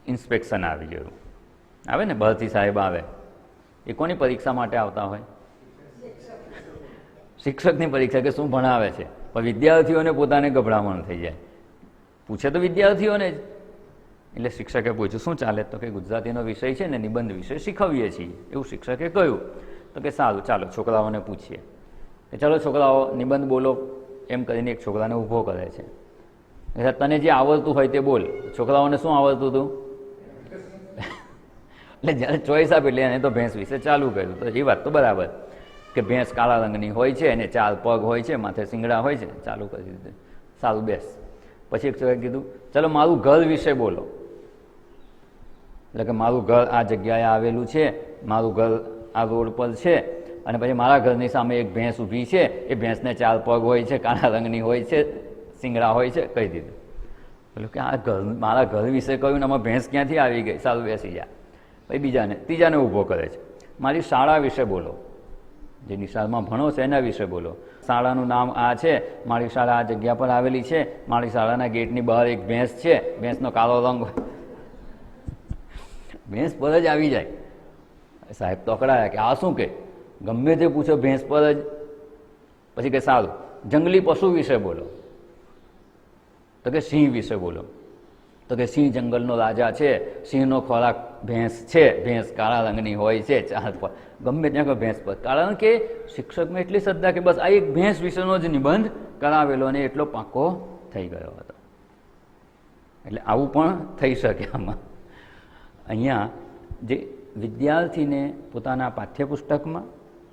ઇન્સ્પેક્શન આવી ગયું. આવે ને બહારથી સાહેબ આવે, એ કોની પરીક્ષા માટે આવતા હોય? શિક્ષકની પરીક્ષા કે શું ભણાવે છે. પણ વિદ્યાર્થીઓને પોતાને ગભરામણ થઈ જાય, પૂછે તો વિદ્યાર્થીઓને જ. એટલે શિક્ષકે પૂછ્યું શું ચાલે? તો કે ગુજરાતીનો વિષય છે ને નિબંધ વિષય શીખવીએ છીએ એવું શિક્ષકે કહ્યું. તો કે સારું ચાલો છોકરાઓને પૂછીએ. કે ચાલો છોકરાઓ નિબંધ બોલો એમ કરીને એક છોકરાને ઊભો કરે છે. તને જે આવડતું હોય તે બોલ. છોકરાઓને શું આવડતું હતું? એટલે જ્યારે ચોઈસ આપી એટલે એને તો ભેંસ વિશે ચાલુ કર્યું. તો એ વાત તો બરાબર કે ભેંસ કાળા રંગની હોય છે અને 4 પગ હોય છે, માથે શિંગડા હોય છે. ચાલુ કરી દીધું. સારું બેસ. પછી એક છોકરાએ કીધું ચાલો મારું ઘર વિશે બોલો. એટલે કે મારું ઘર આ જગ્યાએ આવેલું છે, મારું ઘર આ રોડ પર છે અને પછી મારા ઘરની સામે એક ભેંસ ઊભી છે, એ ભેંસને 4 પગ હોય છે, કાળા રંગની હોય છે, શિંગડા હોય છે, કહી દીધું. પેલું કે આ ઘર, મારા ઘર વિશે કહ્યું ને આમાં ભેંસ ક્યાંથી આવી ગઈ, સારું બેસી જા. પછી ત્રીજાને ઊભો કરે છે, મારી શાળા વિશે બોલો, જે નિશાળમાં ભણો છે એના વિશે બોલો. શાળાનું નામ આ છે, મારી શાળા આ જગ્યા પર આવેલી છે, મારી શાળાના ગેટની બહાર એક ભેંસ છે, ભેંસનો કાળો રંગ હોય. ભેંસ પર જ આવી જાય. સાહેબ તો અકળાયા કે આ શું કે, ગમે તે પૂછો ભેંસ પર જ. પછી કે સારું, જંગલી પશુ વિશે બોલો. તો કે સિંહ વિશે બોલો. તો કે સિંહ જંગલનો રાજા છે, સિંહનો ખોરાક ભેંસ છે, ભેંસ કાળા રંગની હોય છે, 4 પર. ગમે ત્યાં કોઈ ભેંસ પર, કારણ કે શિક્ષકમાં એટલી શ્રદ્ધા કે બસ આ એક ભેંસ વિશેનો જ નિબંધ કરાવેલો અને એટલો પાકો થઈ ગયો હતો. એટલે આવું પણ થઈ શકે આમાં. અહીંયા જે વિદ્યાર્થીને પોતાના પાઠ્યપુસ્તકમાં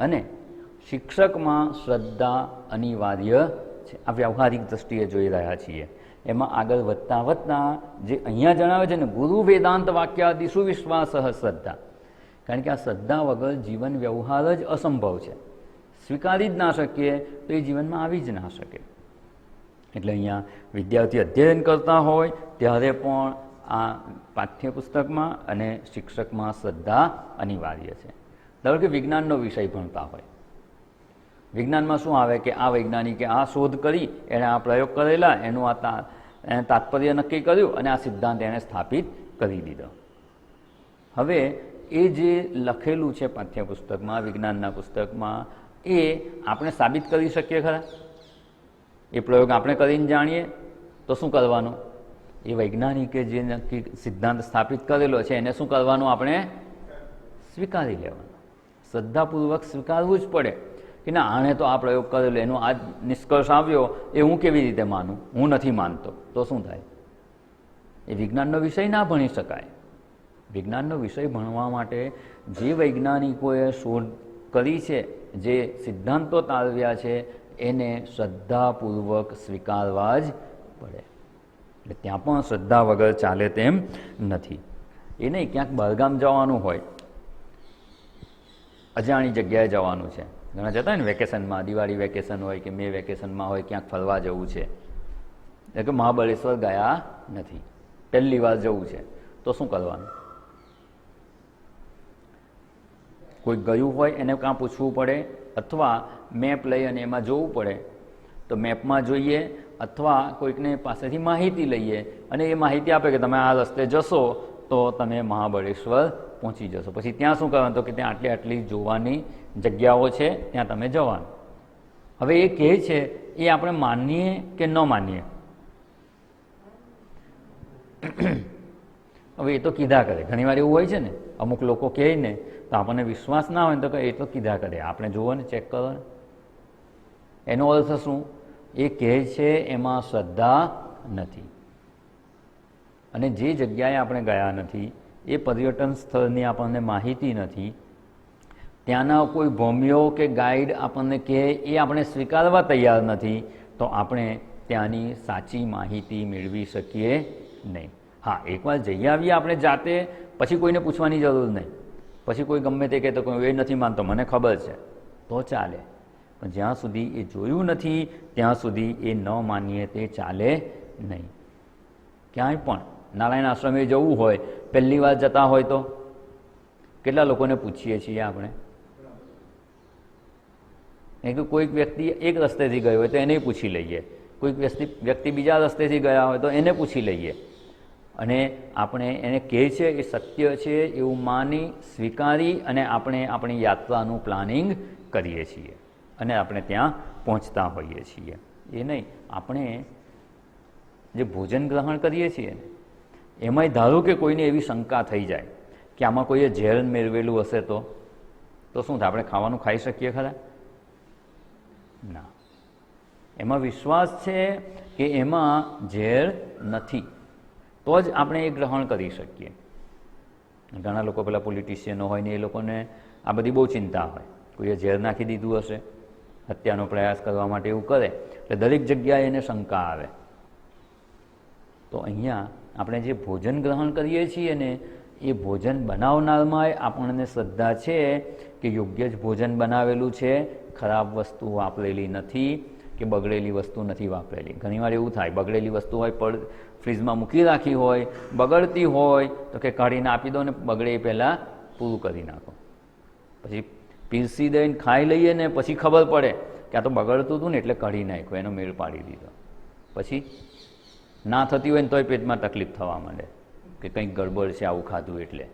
અને શિક્ષકમાં શ્રદ્ધા અનિવાર્ય છે, આ વ્યવહારિક દ્રષ્ટિએ જોઈ રહ્યા છીએ. એમાં આગળ વધતા જે અહીંયા જણાવે છે ને, ગુરુ વેદાંત વાક્યાદિષુ વિશ્વાસ શ્રદ્ધા, કારણ કે આ શ્રદ્ધા વગર જીવન વ્યવહાર જ અસંભવ છે, સ્વીકારી જ ના શકીએ તો એ જીવનમાં આવી જ ના શકે. એટલે અહીંયા વિદ્યાર્થી અધ્યયન કરતા હોય ત્યારે પણ આ પાઠ્યપુસ્તકમાં અને શિક્ષકમાં શ્રદ્ધા અનિવાર્ય છે. ધારો કે વિજ્ઞાનનો વિષય ભણતા હોય, વિજ્ઞાનમાં શું આવે કે આ વૈજ્ઞાનિકે આ શોધ કરી, એણે આ પ્રયોગ કરેલા, એનું આ તાત્પર્ય નક્કી કર્યું અને આ સિદ્ધાંત એણે સ્થાપિત કરી દીધો. હવે એ જે લખેલું છે પાઠ્યપુસ્તકમાં, વિજ્ઞાનના પુસ્તકમાં, એ આપણે સાબિત કરી શકીએ ખરા? એ પ્રયોગ આપણે કરીને જાણીએ તો શું કરવાનું? એ વૈજ્ઞાનિકે જે નક્કી સિદ્ધાંત સ્થાપિત કરેલો છે એને શું કરવાનું? આપણે સ્વીકારી લેવાનું, શ્રદ્ધાપૂર્વક સ્વીકારવું જ પડે કે ના, આણે તો આ પ્રયોગ કરેલો, એનો આ નિષ્કર્ષ આવ્યો, એ હું કેવી રીતે માનું? હું નથી માનતો. તો શું થાય? એ વિજ્ઞાનનો વિષય ના ભણી શકાય. વિજ્ઞાનનો વિષય ભણવા માટે જે વૈજ્ઞાનિકોએ શોધ કરી છે, જે સિદ્ધાંતો તારવ્યા છે, એને શ્રદ્ધાપૂર્વક સ્વીકારવા જ પડે. એટલે ત્યાં પણ શ્રદ્ધા વગર ચાલે તેમ નથી. એ નહીં, ક્યાંક બહારગામ જવાનું હોય, અજાણી જગ્યાએ જવાનું છે, ઘણા જતા હોય ને વેકેશનમાં, દિવાળી વેકેશન હોય કે મે વેકેશનમાં હોય, ક્યાંક ફરવા જવું છે, એટલે કે મહાબળેશ્વર ગયા નથી, પહેલી વાર જવું છે, તો શું કરવાનું? કોઈ ગયું હોય એને કાં પૂછવું પડે, અથવા મેપ લઈ અને એમાં જોવું પડે. તો મેપમાં જોઈએ અથવા કોઈકને પાસેથી માહિતી લઈએ અને એ માહિતી આપે કે તમે આ રસ્તે જશો તો તમે મહાબળેશ્વર પહોંચી જશો. પછી ત્યાં શું કરવાનું? તો કે ત્યાં આટલી જોવાની જગ્યાઓ છે, ત્યાં તમે જવાનું. હવે એ કહે છે, એ આપણે માનીએ કે ન માનીએ? હવે એ તો કીધા કરે. ઘણીવાર એવું હોય છે ને, અમુક લોકો કહે ને તો આપણને વિશ્વાસ ના હોય તો એ તો કીધા કરે, આપણે જુઓ ને, ચેક કરો ને. એનો અર્થ શું? એ કહે છે એમાં શ્રદ્ધા નથી. અને જે જગ્યાએ આપણે ગયા નથી, એ પર્યટન સ્થળની આપણને માહિતી નથી, ત્યાંના કોઈ ભોમિયો કે ગાઈડ આપણને કહે એ આપણે સ્વીકારવા તૈયાર નથી, તો આપણે ત્યાંની સાચી માહિતી મેળવી શકીએ નહીં. હા, એકવાર જઈ આવીએ આપણે જાતે, પછી કોઈને પૂછવાની જરૂર નહીં. પછી કોઈ ગમે તે કહે તો કોઈ એ નથી માનતો, મને ખબર છે, તો ચાલે. પણ જ્યાં સુધી એ જોયું નથી ત્યાં સુધી એ ન માનીએ તે ચાલે નહીં. ક્યાંય પણ નારાયણ આશ્રમે જવું હોય, પહેલી વાર જતા હોય તો કેટલા લોકોને પૂછીએ છીએ આપણે? કોઈક વ્યક્તિ એક રસ્તેથી ગયો હોય તો એને પૂછી લઈએ, કોઈક વ્યક્તિ બીજા રસ્તેથી ગયા હોય તો એને પૂછી લઈએ, અને આપણે એને કહે છે એ સત્ય છે એવું માની સ્વીકારી અને આપણે આપણી યાત્રાનું પ્લાનિંગ કરીએ છીએ અને આપણે ત્યાં પહોંચતા હોઈએ છીએ. એ નહીં, આપણે જે ભોજન ગ્રહણ કરીએ છીએ એમાંય ધારો કે કોઈને એવી શંકા થઈ જાય કે આમાં કોઈએ ઝેર મેળવેલું હશે તો શું થાય? આપણે ખાવાનું ખાઈ શકીએ ખરા? ના. એમાં વિશ્વાસ છે કે એમાં ઝેર નથી, તો જ આપણે એ ગ્રહણ કરી શકીએ. ઘણા લોકો પેલા પોલિટિશિયનો હોય ને એ લોકોને આ બધી બહુ ચિંતા હોય, કોઈએ ઝેર નાખી દીધું હશે, હત્યાનો પ્રયાસ કરવા માટે એવું કરે, એટલે દરેક જગ્યાએ એને શંકા આવે. તો અહીંયા આપણે જે ભોજન ગ્રહણ કરીએ છીએ ને, એ ભોજન બનાવનારમાં આપણને શ્રદ્ધા છે કે યોગ્ય જ ભોજન બનાવેલું છે, ખરાબ વસ્તુ વાપરેલી નથી કે બગડેલી વસ્તુ નથી વાપરેલી. ઘણીવાર એવું થાય, બગડેલી વસ્તુ હોય ફ્રીજમાં મૂકી રાખી હોય, બગડતી હોય તો કે કાઢીને આપી દો ને બગડે એ પહેલાં પૂરું કરી નાખો. પછી પીરસી દઈને ખાઈ લઈએ ને પછી ખબર પડે કે આ તો બગડતું હતું ને એટલે કાઢી નાખ્યું, એનો મેળ પાડી દીધો. પછી ના થતી હોય ને તોય પેટમાં તકલીફ થવા માંડે કે કંઈક ગડબડ છે આવું ખાધું એટલે.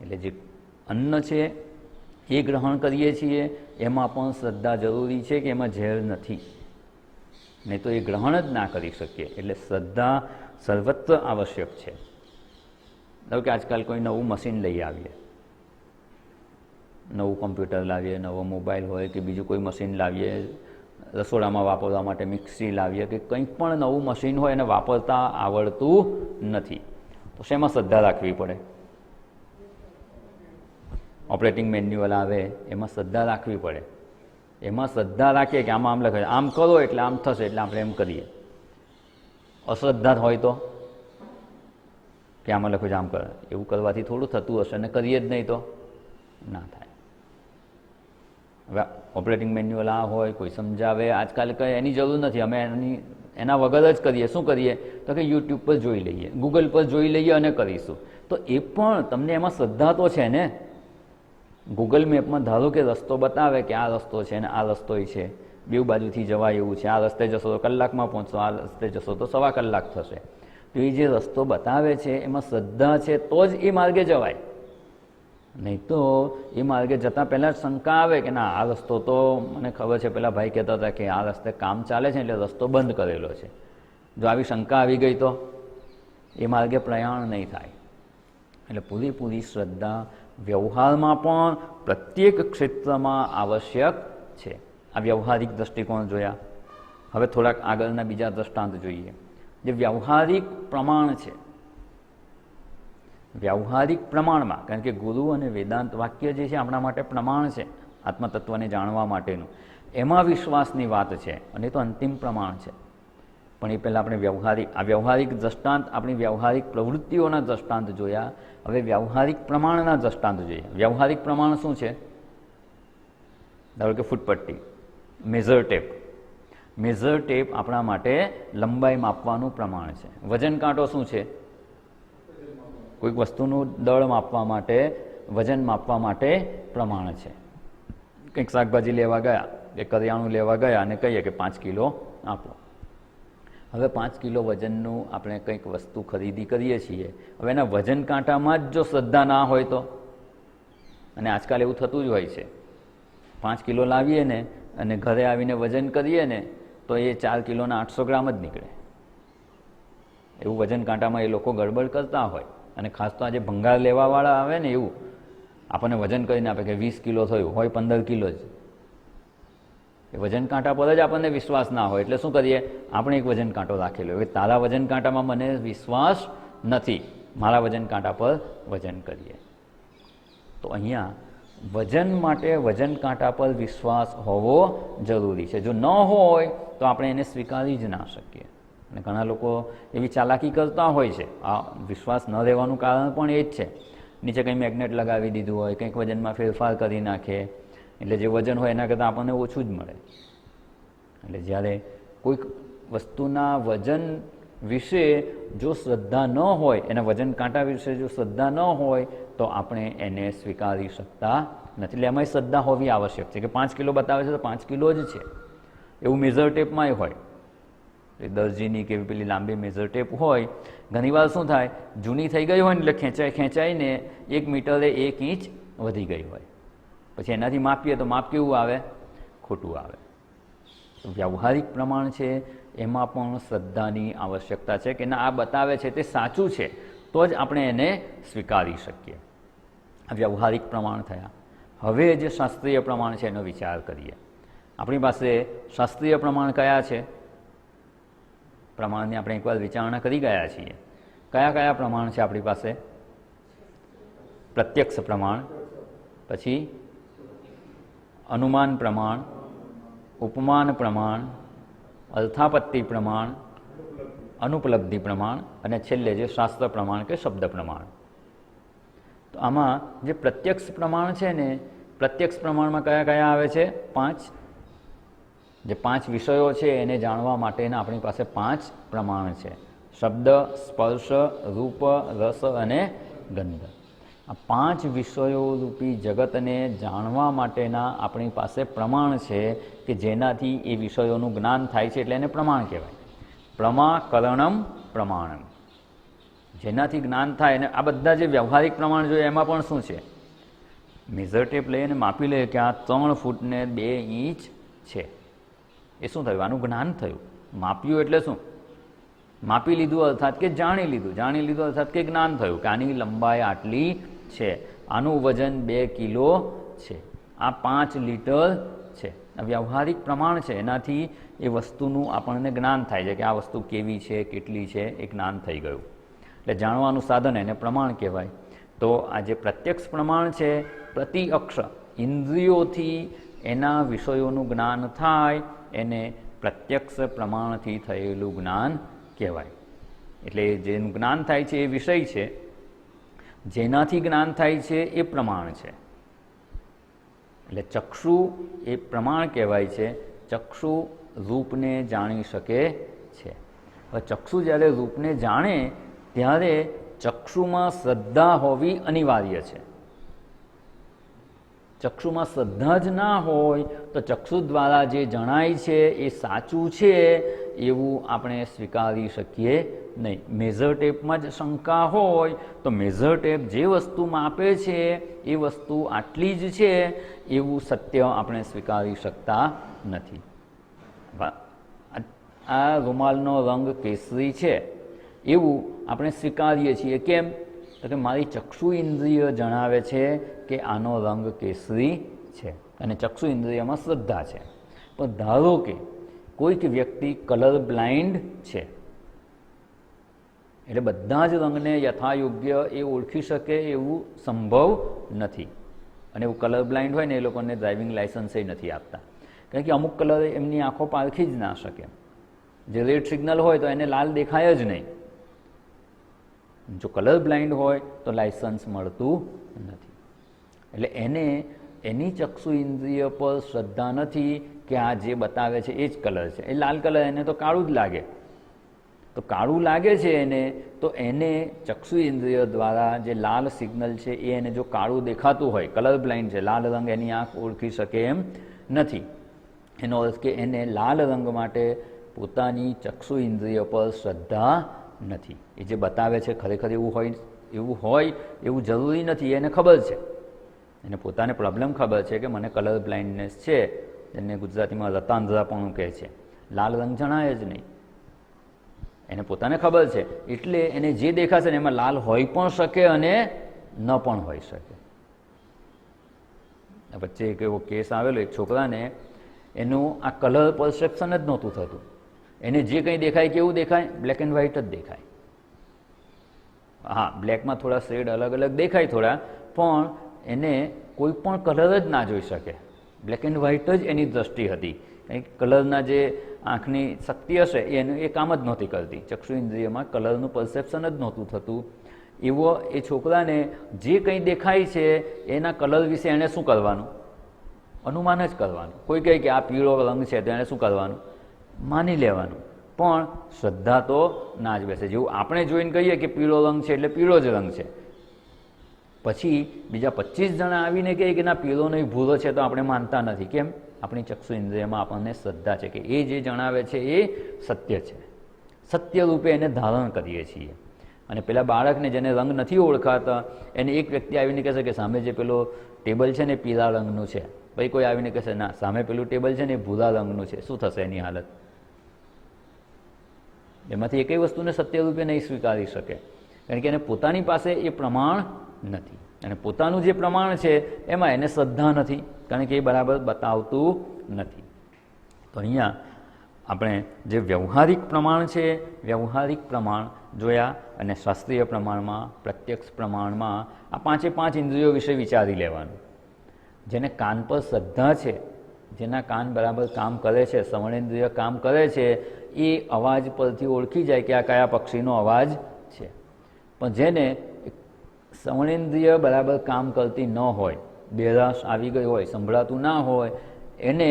એટલે જે અન્ન છે એ ગ્રહણ કરીએ છીએ એમાં પણ શ્રદ્ધા જરૂરી છે કે એમાં ઝેર નથી, નહીં તો એ ગ્રહણ જ ના કરી શકીએ. એટલે શ્રદ્ધા સર્વત્ર આવશ્યક છે. ધારો કે આજકાલ કોઈ નવું મશીન લઈ આવીએ, નવું કમ્પ્યુટર લાવીએ, નવો મોબાઈલ હોય કે બીજું કોઈ મશીન લાવીએ, રસોડામાં વાપરવા માટે મિક્સી લાવીએ કે કંઈ પણ નવું મશીન હોય એને વાપરતા આવડતું નથી, તો શેમાં શ્રદ્ધા રાખવી પડે? ઓપરેટિંગ મેન્યુઅલ આવે એમાં શ્રદ્ધા રાખવી પડે. એમાં શ્રદ્ધા રાખીએ કે આમાં આમ લખે આમ કરો એટલે આમ થશે એટલે આપણે એમ કરીએ. અશ્રદ્ધા હોય તો કે આમાં લખ્યું છે આમ કરે, એવું કરવાથી થોડું થતું હશે અને કરીએ જ નહીં તો ના થાય. હવે ઓપરેટિંગ મેન્યુઅલ આ હોય, કોઈ સમજાવે, આજકાલ કંઈ એની જરૂર નથી, અમે એના વગર જ કરીએ. શું કરીએ તો કે યુટ્યુબ પર જોઈ લઈએ, ગૂગલ પર જોઈ લઈએ અને કરીશું. તો એ પણ તમને એમાં શ્રદ્ધા તો છે ને. ગૂગલ મેપમાં ધારો કે રસ્તો બતાવે કે આ રસ્તો છે ને આ રસ્તો છે, બેઉ બાજુથી જવાય એવું છે, આ રસ્તે જશો તો કલાકમાં પહોંચશો, આ રસ્તે જશો તો 1.25 કલાક થશે. તો એ જે રસ્તો બતાવે છે એમાં શ્રદ્ધા છે તો જ એ માર્ગે જવાય, નહીં તો એ માર્ગે જતાં પહેલાં શંકા આવે કે ના આ રસ્તો તો મને ખબર છે, પેલા ભાઈ કહેતા હતા કે આ રસ્તે કામ ચાલે છે એટલે રસ્તો બંધ કરેલો છે. જો આવી શંકા આવી ગઈ તો એ માર્ગે પ્રયાણ નહીં થાય. એટલે પૂરેપૂરી શ્રદ્ધા વ્યવહારમાં પણ પ્રત્યેક ક્ષેત્રમાં આવશ્યક છે. આ વ્યવહારિક દૃષ્ટિકોણ જોયા. હવે થોડાક આગળના બીજા દ્રષ્ટાંત જોઈએ. જે વ્યવહારિક પ્રમાણ છે, વ્યવહારિક પ્રમાણમાં, કારણ કે ગુરુ અને વેદાંત વાક્ય જે છે આપણા માટે પ્રમાણ છે આત્મતત્વને જાણવા માટેનું, એમાં વિશ્વાસની વાત છે અને એ તો અંતિમ પ્રમાણ છે. પણ એ પહેલાં આપણે વ્યવહારિક દ્રષ્ટાંત, આપણી વ્યવહારિક પ્રવૃત્તિઓના દ્રષ્ટાંત જોયા. હવે વ્યવહારિક પ્રમાણના દ્રષ્ટાંત જોઈએ. વ્યવહારિક પ્રમાણ શું છે? ધારો કે ફૂટપટ્ટી, મેઝર ટેપ. મેઝર ટેપ આપણા માટે લંબાઈ માપવાનું પ્રમાણ છે. વજન કાંટો શું છે? કોઈક વસ્તુનું દળ માપવા માટે, વજન માપવા માટે પ્રમાણ છે. કંઈક શાકભાજી લેવા ગયા કે કરિયાણું લેવા ગયા અને કહીએ કે 5 કિલો આપો. હવે 5 કિલો વજનનું આપણે કંઈક વસ્તુ ખરીદી કરીએ છીએ. હવે એના વજન કાંટામાં જ જો શ્રદ્ધા ના હોય તો, અને આજકાલ એવું થતું જ હોય છે, 5 કિલો લાવીએ ને અને ઘરે આવીને વજન કરીએ ને તો એ 4 કિલોના 800 ગ્રામ જ નીકળે. એવું વજન કાંટામાં એ લોકો ગડબડ કરતા હોય. અને ખાસ તો આજે ભંગાર લેવાવાળા આવે ને એવું આપણને વજન કરીને આપે કે 20 કિલો થયું હોય, 15 કિલો જ. એ વજન કાંટા પર જ આપણને વિશ્વાસ ના હોય એટલે શું કરીએ? આપણે એક વજન કાંટો રાખેલો. હવે તારા વજન કાંટામાં મને વિશ્વાસ નથી, મારા વજન કાંટા પર વજન કરીએ. તો અહીંયા વજન માટે વજન કાંટા પર વિશ્વાસ હોવો જરૂરી છે. જો ન હોય તો આપણે એને સ્વીકારી જ ના શકીએ. અને ઘણા લોકો એવી ચાલાકી કરતા હોય છે. આ વિશ્વાસ ન રહેવાનું કારણ પણ એ જ છે. નીચે કંઈ મેગ્નેટ લગાવી દીધું હોય, કંઈક વજનમાં ફેરફાર કરી નાખે એટલે જે વજન હોય એના કરતાં આપણને ઓછું જ મળે. એટલે જ્યારે કોઈક વસ્તુના વજન વિશે જો શ્રદ્ધા ન હોય, એના વજન કાંટા વિશે જો શ્રદ્ધા ન હોય તો આપણે એને સ્વીકારી શકતા નથી. એટલે એમાંય શ્રદ્ધા હોવી આવશ્યક છે કે 5 કિલો બતાવે છે તો 5 કિલો જ છે. એવું મેઝર ટેપમાંય હોય. દરજીની કે પેલી લાંબી મેઝર ટેપ હોય, ઘણીવાર શું થાય, જૂની થઈ ગઈ હોય ને એટલે ખેંચાઈને 1 મીટરે 1 ઇંચ વધી ગઈ હોય. પછી એનાથી માપીએ તો માપ કેવું આવે? ખોટું આવે. વ્યવહારિક પ્રમાણ છે એમાં પણ શ્રદ્ધાની આવશ્યકતા છે કે ના આ બતાવે છે તે સાચું છે તો જ આપણે એને સ્વીકારી શકીએ. આ વ્યવહારિક પ્રમાણ થયા. હવે જે શાસ્ત્રીય પ્રમાણ છે એનો વિચાર કરીએ. આપણી પાસે શાસ્ત્રીય પ્રમાણ કયા છે? પ્રમાણની આપણે એકવાર વિચારણા કરી ગયા છીએ. કયા કયા પ્રમાણ છે આપણી પાસે? પ્રત્યક્ષ પ્રમાણ, પછી અનુમાન પ્રમાણ, ઉપમાન પ્રમાણ, અર્થાપત્તિ પ્રમાણ, અનુપલબ્ધિ પ્રમાણ અને છેલ્લે જે શાસ્ત્ર પ્રમાણ કે શબ્દ પ્રમાણ. તો આમાં જે પ્રત્યક્ષ પ્રમાણ છે ને, પ્રત્યક્ષ પ્રમાણમાં કયા કયા આવે છે? 5. જે 5 વિષયો છે એને જાણવા માટેના આપણી પાસે 5 પ્રમાણ છે: શબ્દ, સ્પર્શ, રૂપ, રસ અને ગંધ. આ 5 વિષયો રૂપી જગતને જાણવા માટેના આપણી પાસે પ્રમાણ છે કે જેનાથી એ વિષયોનું જ્ઞાન થાય છે, એટલે એને પ્રમાણ કહેવાય. પ્રમાકરણમ પ્રમાણમ, જેનાથી જ્ઞાન થાય. અને આ બધા જે વ્યવહારિક પ્રમાણ જોઈએ એમાં પણ શું છે? મેઝર ટેપ લઈને માપી લઈએ કે આ 3 ફૂટ ને 2 ઇંચ છે. એ શું થયું? આનું જ્ઞાન થયું. માપ્યું એટલે શું? માપી લીધું અર્થાત કે જાણી લીધું. જાણી લીધું અર્થાત કે જ્ઞાન થયું કે આની લંબાઈ આટલી છે, આનું વજન 2 કિલો છે, આ 5 લીટર છે. આ વ્યવહારિક પ્રમાણ છે, એનાથી એ વસ્તુનું આપણને જ્ઞાન થાય છે કે આ વસ્તુ કેવી છે, કેટલી છે, એ જ્ઞાન થઈ ગયું. એટલે જાણવાનું સાધન એને પ્રમાણ કહેવાય. તો આ જે પ્રત્યક્ષ પ્રમાણ છે, પ્રતિ અક્ષર ઇન્દ્રિયોથી એના વિષયોનું જ્ઞાન થાય, એને પ્રત્યક્ષ પ્રમાણથી થયેલું જ્ઞાન કહેવાય. એટલે જેનું જ્ઞાન થાય છે એ વિષય છે, જેનાથી જ્ઞાન થાય છે એ પ્રમાણ છે. એટલે ચક્ષુ એ પ્રમાણ કહેવાય છે. ચક્ષુ રૂપને જાણી શકે છે. હવે ચક્ષુ જ્યારે રૂપને જાણે ત્યારે ચક્ષુમાં શ્રદ્ધા હોવી અનિવાર્ય છે. ચક્ષુમાં શ્રદ્ધા જ ના હોય તો ચક્ષુ દ્વારા જે જણાય છે એ સાચું છે એવું આપણે સ્વીકારી શકીએ નહીં. મેઝર ટેપમાં જ શંકા હોય તો મેઝર ટેપ જે વસ્તુ માપે છે એ વસ્તુ આટલી જ છે એવું સત્ય આપણે સ્વીકારી શકતા નથી. આ રૂમાલનો રંગ કેસરી છે એવું આપણે સ્વીકારીએ છીએ. કેમ? તો કે મારી ચક્ષુ ઇન્દ્રિય જણાવે છે કે આનો રંગ કેસરી છે અને ચક્ષુ ઇન્દ્રિયમાં શ્રદ્ધા છે. પણ ધારો કે કોઈક વ્યક્તિ કલર બ્લાઇન્ડ છે, એટલે બધા જ રંગને યથાયોગ્ય એ ઓળખી શકે એવું સંભવ નથી. અને એવું કલર બ્લાઇન્ડ હોય ને એ લોકોને ડ્રાઇવિંગ લાઇસન્સ નથી આપતા, કારણ કે અમુક કલર એમની આંખો પારખી જ ના શકે. જે રેડ સિગ્નલ હોય તો એને લાલ દેખાય જ નહીં. જો કલર બ્લાઇન્ડ હોય તો લાઇસન્સ મળતું નથી. એટલે એને એની ચક્ષુ ઇન્દ્રિય પર શ્રદ્ધા નથી કે આ જે બતાવે છે એ જ કલર છે. એ લાલ કલર એને તો કાળું જ લાગે. તો કાળું લાગે છે એને, તો એને ચક્ષુ ઇન્દ્રિય દ્વારા જે લાલ સિગ્નલ છે એ એને જો કાળું દેખાતું હોય, કલર બ્લાઇન્ડ છે, લાલ રંગ એની આંખ ઓળખી શકે એમ નથી. એનો અર્થ કે એને લાલ રંગ માટે પોતાની ચક્ષુ ઇન્દ્રિય પર શ્રદ્ધા નથી. એ જે બતાવે છે ખરેખર એવું હોય એવું જરૂરી નથી. એને ખબર છે, એને પોતાને પ્રોબ્લેમ ખબર છે કે મને કલર બ્લાઇન્ડનેસ છે, એને ગુજરાતીમાં રતાંધરાપણું કહે છે. લાલ રંગ જણાય જ નહીં, એને પોતાને ખબર છે. એટલે એને જે દેખાશે ને એમાં લાલ હોઈ પણ શકે અને ન પણ હોઈ શકે. વચ્ચે એક એવો કેસ આવેલો, એક છોકરાને એનું આ કલર પરસેપ્શન જ નહોતું થતું. એને જે કંઈ દેખાય કેવું દેખાય? બ્લેક એન્ડ વ્હાઇટ જ દેખાય. હા, બ્લેકમાં થોડા શેડ અલગ અલગ દેખાય થોડા, પણ એને કોઈ પણ કલર જ ના જોઈ શકે. બ્લેક એન્ડ વ્હાઇટ જ એની દ્રષ્ટિ હતી. કંઈક કલરના જે આંખની શક્તિ હશે એનું એ કામ જ નહોતી કરતી. ચક્ષુ ઇન્દ્રિયમાં કલરનું પરસેપ્શન જ નહોતું થતું. એવો એ છોકરાને જે કંઈ દેખાય છે એના કલર વિશે એણે શું કરવાનું? અનુમાન જ કરવાનું. કોઈ કહે કે આ પીળો રંગ છે તો એણે શું કરવાનું? માની લેવાનું. પણ શ્રદ્ધા તો ના જ બેસે. જેવું આપણે જોઈને કહીએ કે પીળો રંગ છે એટલે પીળો જ રંગ છે, પછી બીજા 25 જણા આવીને કહે કે ના પીળો નહીં ભૂરો છે, તો આપણે માનતા નથી. કેમ? આપણી ચક્ષુ ઇન્દ્રિયમાં આપણને શ્રદ્ધા છે કે એ જે જણાવે છે એ સત્ય છે. સત્ય રૂપે એને ધારણ કરીએ છીએ. અને પેલા બાળકને જેને રંગ નથી ઓળખાતા એને એક વ્યક્તિ આવીને કહેશે કે સામે જે પેલો ટેબલ છે ને પીળા રંગનું છે, ભાઈ કોઈ આવીને કહેશે ના સામે પેલું ટેબલ છે ને એ ભૂરા રંગનું છે, શું થશે એની હાલત? એમાંથી એકેય વસ્તુને સત્ય રૂપે નહીં સ્વીકારી શકે, કારણ કે એને પોતાની પાસે એ પ્રમાણ નથી. અને પોતાનું જે પ્રમાણ છે એમાં એને શ્રદ્ધા નથી, કારણ કે એ બરાબર બતાવતું નથી. તો અહીંયા આપણે જે વ્યવહારિક પ્રમાણ છે, વ્યવહારિક પ્રમાણ જોયા, અને શાસ્ત્રીય પ્રમાણમાં, પ્રત્યક્ષ પ્રમાણમાં આ 5 ઇન્દ્રિયો વિશે વિચારી લેવાનું. જેને કાન પર શ્રદ્ધા છે, જેના કાન બરાબર કામ કરે છે, શ્રવણેન્દ્રિય કામ કરે છે, એ અવાજ પરથી ઓળખી જાય કે આ કયા પક્ષીનો અવાજ છે. પણ જેને શ્રવણેન્દ્રિય બરાબર કામ કરતી ન હોય, બેરાશ આવી ગઈ હોય, સંભળાતું ના હોય, એને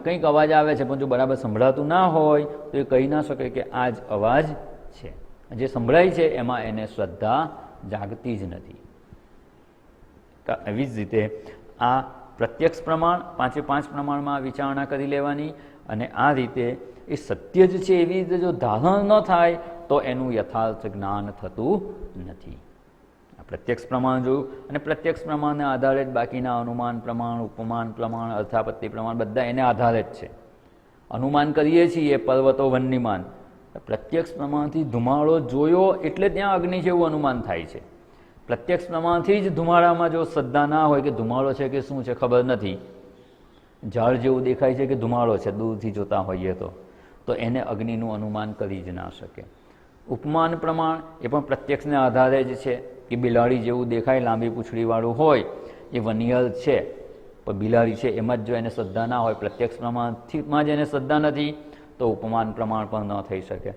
કંઈક અવાજ આવે છે પણ જો બરાબર સંભળાતું ના હોય તો એ કહી ના શકે કે આ જ અવાજ છે. જે સંભળાય છે એમાં એને શ્રદ્ધા જાગતી જ નથી. એવી જ રીતે આ પ્રત્યક્ષ પ્રમાણ, 5 પ્રમાણમાં વિચારણા કરી લેવાની, અને આ રીતે એ સત્ય જ છે એવી રીતે જો ધારણ ન થાય તો એનું યથાર્થ જ્ઞાન થતું નથી. પ્રત્યક્ષ પ્રમાણ જોયું, અને પ્રત્યક્ષ પ્રમાણને આધારે જ બાકીના અનુમાન પ્રમાણ, ઉપમાન પ્રમાણ, અર્થાપત્તિ પ્રમાણ બધા એને આધારે જ છે. અનુમાન કરીએ છીએ પર્વતો વન્યમાન, પ્રત્યક્ષ પ્રમાણથી ધુમાડો જોયો એટલે ત્યાં અગ્નિ જેવું અનુમાન થાય છે. પ્રત્યક્ષ પ્રમાણથી જ ધુમાડામાં જો શ્રદ્ધા ના હોય કે ધુમાડો છે કે શું છે ખબર નથી, ઝાડ જેવું દેખાય છે કે ધુમાડો છે દૂરથી જોતા હોઈએ તો એને અગ્નિનું અનુમાન કરી જ ના શકે. ઉપમાન પ્રમાણ એ પણ પ્રત્યક્ષને આધારે જ છે કે બિલાડી જેવું દેખાય, લાંબી પૂંછડીવાળું હોય, એ વનિયર છે પણ બિલાડી છે એમાં જ જો એને શ્રદ્ધા ના હોય, પ્રત્યક્ષ પ્રમાણથીમાં જ એને શ્રદ્ધા નથી તો ઉપમાન પ્રમાણ પણ ન થઈ શકે.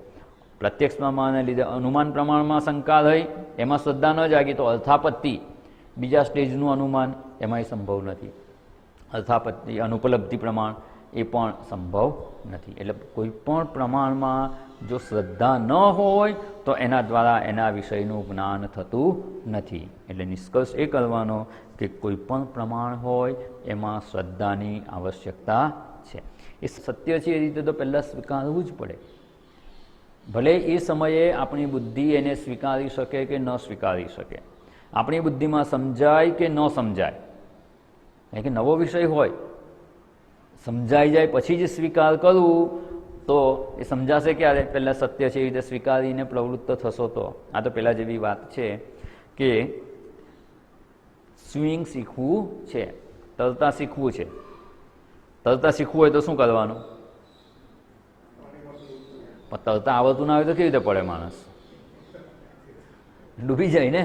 પ્રત્યક્ષ પ્રમાણને લીધે અનુમાન પ્રમાણમાં શંકા રહી, એમાં શ્રદ્ધા ન જાગી તો અર્થાપત્તિ બીજા સ્ટેજનું અનુમાન એમાંય સંભવ નથી. અર્થાપત્તિ અનુપલબ્ધિ પ્રમાણ એ પણ સંભવ નથી. એટલે કોઈ પણ પ્રમાણમાં જો શ્રદ્ધા ન હોય તો એના દ્વારા એના વિષયનું જ્ઞાન થતું નથી. એટલે નિષ્કર્ષ એ કરવાનો કે કોઈ પણ પ્રમાણ હોય એમાં શ્રદ્ધાની આવશ્યકતા છે. એ સત્ય છે એ રીતે તો પહેલાં સ્વીકારવું જ પડે. ભલે એ સમયે આપણી બુદ્ધિ એને સ્વીકારી શકે કે ન સ્વીકારી શકે, આપણી બુદ્ધિમાં સમજાય કે ન સમજાય, કારણ કે નવો વિષય હોય, સમજાઈ જાય પછી જ સ્વીકાર કરવું તો એ સમજાશે ક્યારે? પહેલાં સત્ય છે એ રીતે સ્વીકારીને પ્રવૃત્ત થશો તો. આ તો પહેલાં જેવી વાત છે કે સ્વિમિંગ શીખવું છે, તરતા શીખવું છે. તરતા શીખવું હોય તો શું કરવાનું? પણ તરતા આવડતું ના હોય તો કેવી રીતે પડે? માણસ ડૂબી જાય ને.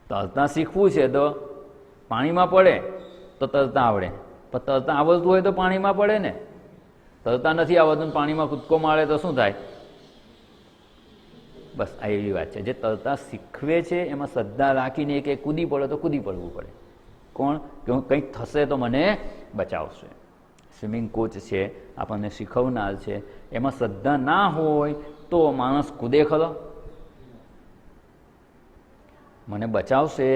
તરતા શીખવું છે તો પાણીમાં પડે તો તરતા આવડે, પણ તરતા આવડતું હોય તો પાણીમાં પડે ને. તરતા નથી આવડતું પાણીમાં કૂદકો મારે તો શું થાય? બસ આ એવી વાત છે. જે તરતા શીખવે છે એમાં શ્રદ્ધા રાખીને કે કૂદી પડે તો કૂદી પડવું પડે. કોણ? કે કંઈક થશે તો મને બચાવશે. સ્વિમિંગ કોચ છે, આપણને શીખવનાર છે, એમાં શ્રદ્ધા ના હોય તો માણસ કૂદે ખરો? મને બચાવશે,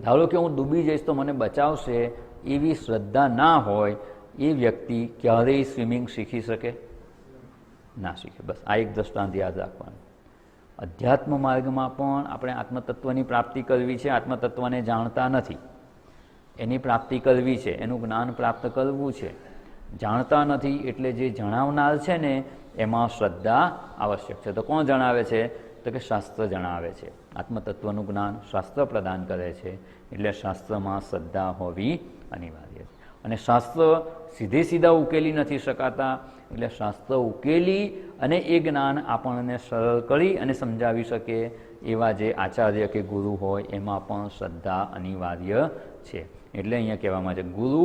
ધારો કે હું ડૂબી જઈશ તો મને બચાવશે, એવી શ્રદ્ધા ના હોય એ વ્યક્તિ ક્યારેય સ્વિમિંગ શીખી શકે? ના શીખે. બસ આ એક દ્રષ્ટાંત યાદ રાખવાનું. અધ્યાત્મ માર્ગમાં પણ આપણે આત્મતત્વની પ્રાપ્તિ કરવી છે. આત્મતત્વને જાણતા નથી, એની પ્રાપ્તિ કરવી છે, એનું જ્ઞાન પ્રાપ્ત કરવું છે. જાણતા નથી એટલે જે જણાવનાર છે ને એમાં શ્રદ્ધા આવશ્યક છે. તો કોણ જણાવે છે? તો કે શાસ્ત્ર જણાવે છે. આત્મતત્વનું જ્ઞાન શાસ્ત્ર પ્રદાન કરે છે, એટલે શાસ્ત્રમાં શ્રદ્ધા હોવી અનિવાર્ય છે. અને શાસ્ત્ર સીધા ઉકેલી નથી શકાતા, એટલે શાસ્ત્ર ઉકેલી અને એ જ્ઞાન આપણને સરળ કરી અને સમજાવી શકે એવા જે આચાર્ય કે ગુરુ હોય એમાં પણ શ્રદ્ધા અનિવાર્ય છે. એટલે અહીંયા કહેવામાં છે ગુરુ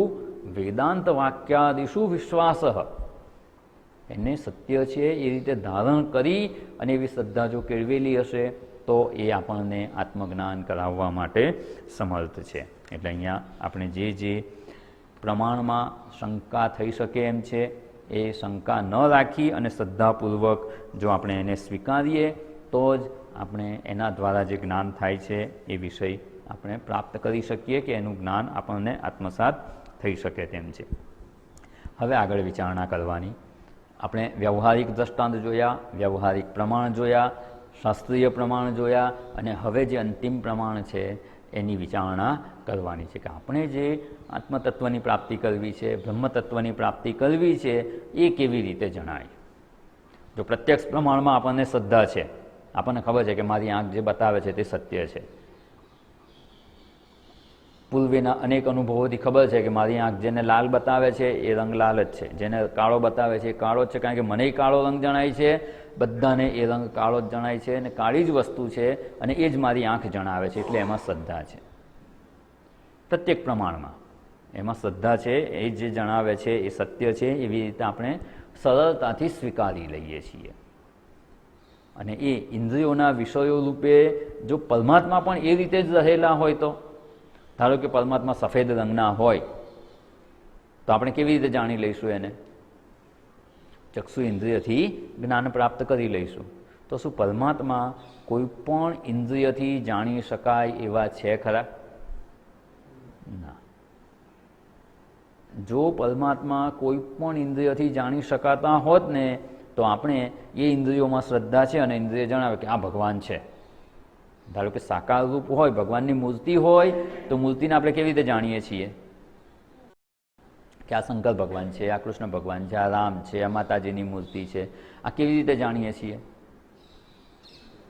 વેદાંત વાક્યાદિષુ વિશ્વાસ, એને સત્ય છે એ રીતે ધારણ કરી અને એવી શ્રદ્ધા જો કેળવેલી હશે તો એ આપણને આત્મજ્ઞાન કરાવવા માટે સમર્થ છે. એટલે અહીંયા આપણે જે પ્રમાણમાં શંકા થઈ શકે એમ છે એ શંકા ન રાખી અને શ્રદ્ધાપૂર્વક જો આપણે એને સ્વીકારીએ તો જ આપણે એના દ્વારા જે જ્ઞાન થાય છે એ વિષય આપણે પ્રાપ્ત કરી શકીએ કે એનું જ્ઞાન આપણને આત્મસાત થઈ શકે તેમ છે. હવે આગળ વિચારણા કરવાની. આપણે વ્યવહારિક દ્રષ્ટાંત જોયા, વ્યવહારિક પ્રમાણ જોયા, શાસ્ત્રીય પ્રમાણ જોયા, અને હવે જે અંતિમ પ્રમાણ છે એની વિચારણા કરવાની છે કે આપણે જે આત્મતત્વની પ્રાપ્તિ કરવી છે, બ્રહ્મતત્વની પ્રાપ્તિ કરવી છે એ કેવી રીતે જણાય. જો પ્રત્યક્ષ પ્રમાણમાં આપણને શ્રદ્ધા છે, આપણને ખબર છે કે મારી આંખ જે બતાવે છે તે સત્ય છે, પૂર્વેના અનેક અનુભવોથી ખબર છે કે મારી આંખ જેને લાલ બતાવે છે એ રંગ લાલ જ છે, જેને કાળો બતાવે છે એ કાળો જ છે, કારણ કે મને કાળો રંગ જણાય છે, બધાને એ રંગ કાળો જ જણાય છે અને કાળી જ વસ્તુ છે અને એ જ મારી આંખ જણાવે છે, એટલે એમાં શ્રદ્ધા છે. પ્રત્યેક પ્રમાણમાં એમાં શ્રદ્ધા છે, એ જે જણાવે છે એ સત્ય છે, એવી રીતે આપણે સરળતાથી સ્વીકારી લઈએ છીએ. અને એ ઇન્દ્રિયોના વિષયો રૂપે જો પરમાત્મા પણ એ રીતે જ રહેલા હોય તો ધારો કે પરમાત્મા સફેદ રંગના હોય તો આપણે કેવી રીતે જાણી લઈશું એને? ચક્ષુ ઇન્દ્રિયથી જ્ઞાન પ્રાપ્ત કરી લઈશું. તો શું પરમાત્મા કોઈ પણ ઇન્દ્રિયથી જાણી શકાય એવા છે ખરા? ના. જો પરમાત્મા કોઈ પણ ઇન્દ્રિયથી જાણી શકાતા હોત ને તો આપણે એ ઇન્દ્રિયોમાં શ્રદ્ધા છે અને ઇન્દ્રિય જણાવે કે આ ભગવાન છે. ધારો કે સાકાર રૂપ હોય, ભગવાનની મૂર્તિ હોય તો મૂર્તિને આપણે કેવી રીતે જાણીએ છીએ કે આ શંકર ભગવાન છે, આ કૃષ્ણ ભગવાન છે, આ રામ છે, આ માતાજીની મૂર્તિ છે. આ કેવી રીતે જાણીએ છીએ?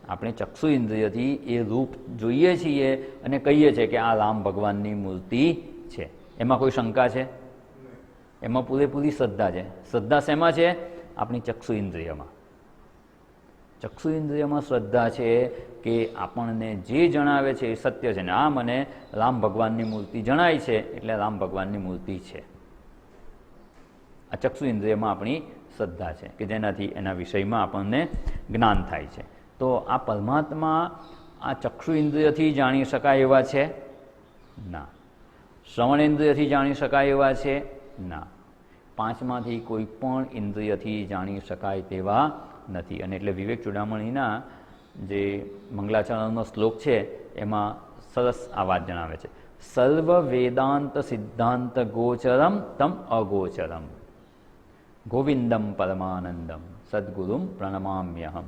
આપણે ચક્ષુ ઇન્દ્રિયથી એ રૂપ જોઈએ છીએ અને કહીએ છીએ કે આ રામ ભગવાનની મૂર્તિ છે. એમાં કોઈ શંકા છે? એમાં પૂરેપૂરી શ્રદ્ધા છે. શ્રદ્ધા શેમાં છે? આપણી ચક્ષુ ઇન્દ્રિયમાં. ચક્ષુ ઇન્દ્રિયમાં શ્રદ્ધા છે કે આપણને જે જણાવે છે એ સત્ય છે ને આ મને રામ ભગવાનની મૂર્તિ જણાય છે એટલે રામ ભગવાનની મૂર્તિ છે. આ ચક્ષુ ઇન્દ્રિયમાં આપણી શ્રદ્ધા છે કે જેનાથી એના વિષયમાં આપણને જ્ઞાન થાય છે. તો આ પરમાત્મા આ ચક્ષુ ઇન્દ્રિયથી જાણી શકાય એવા છે? ના. શ્રવણ ઇન્દ્રિયથી જાણી શકાય એવા છે? ના. પાંચમાંથી કોઈ પણ ઇન્દ્રિયથી જાણી શકાય તેવા નથી. અને એટલે વિવેક ચૂડામણીના જે મંગલાચરણનો શ્લોક છે એમાં સરસ આ વાત જણાવે છે. સર્વ વેદાંત સિદ્ધાંત ગોચરમ તમ અગોચરમ ગોવિંદમ પરમાનંદમ સદ્ગુરુમ પ્રણમામ્યહમ.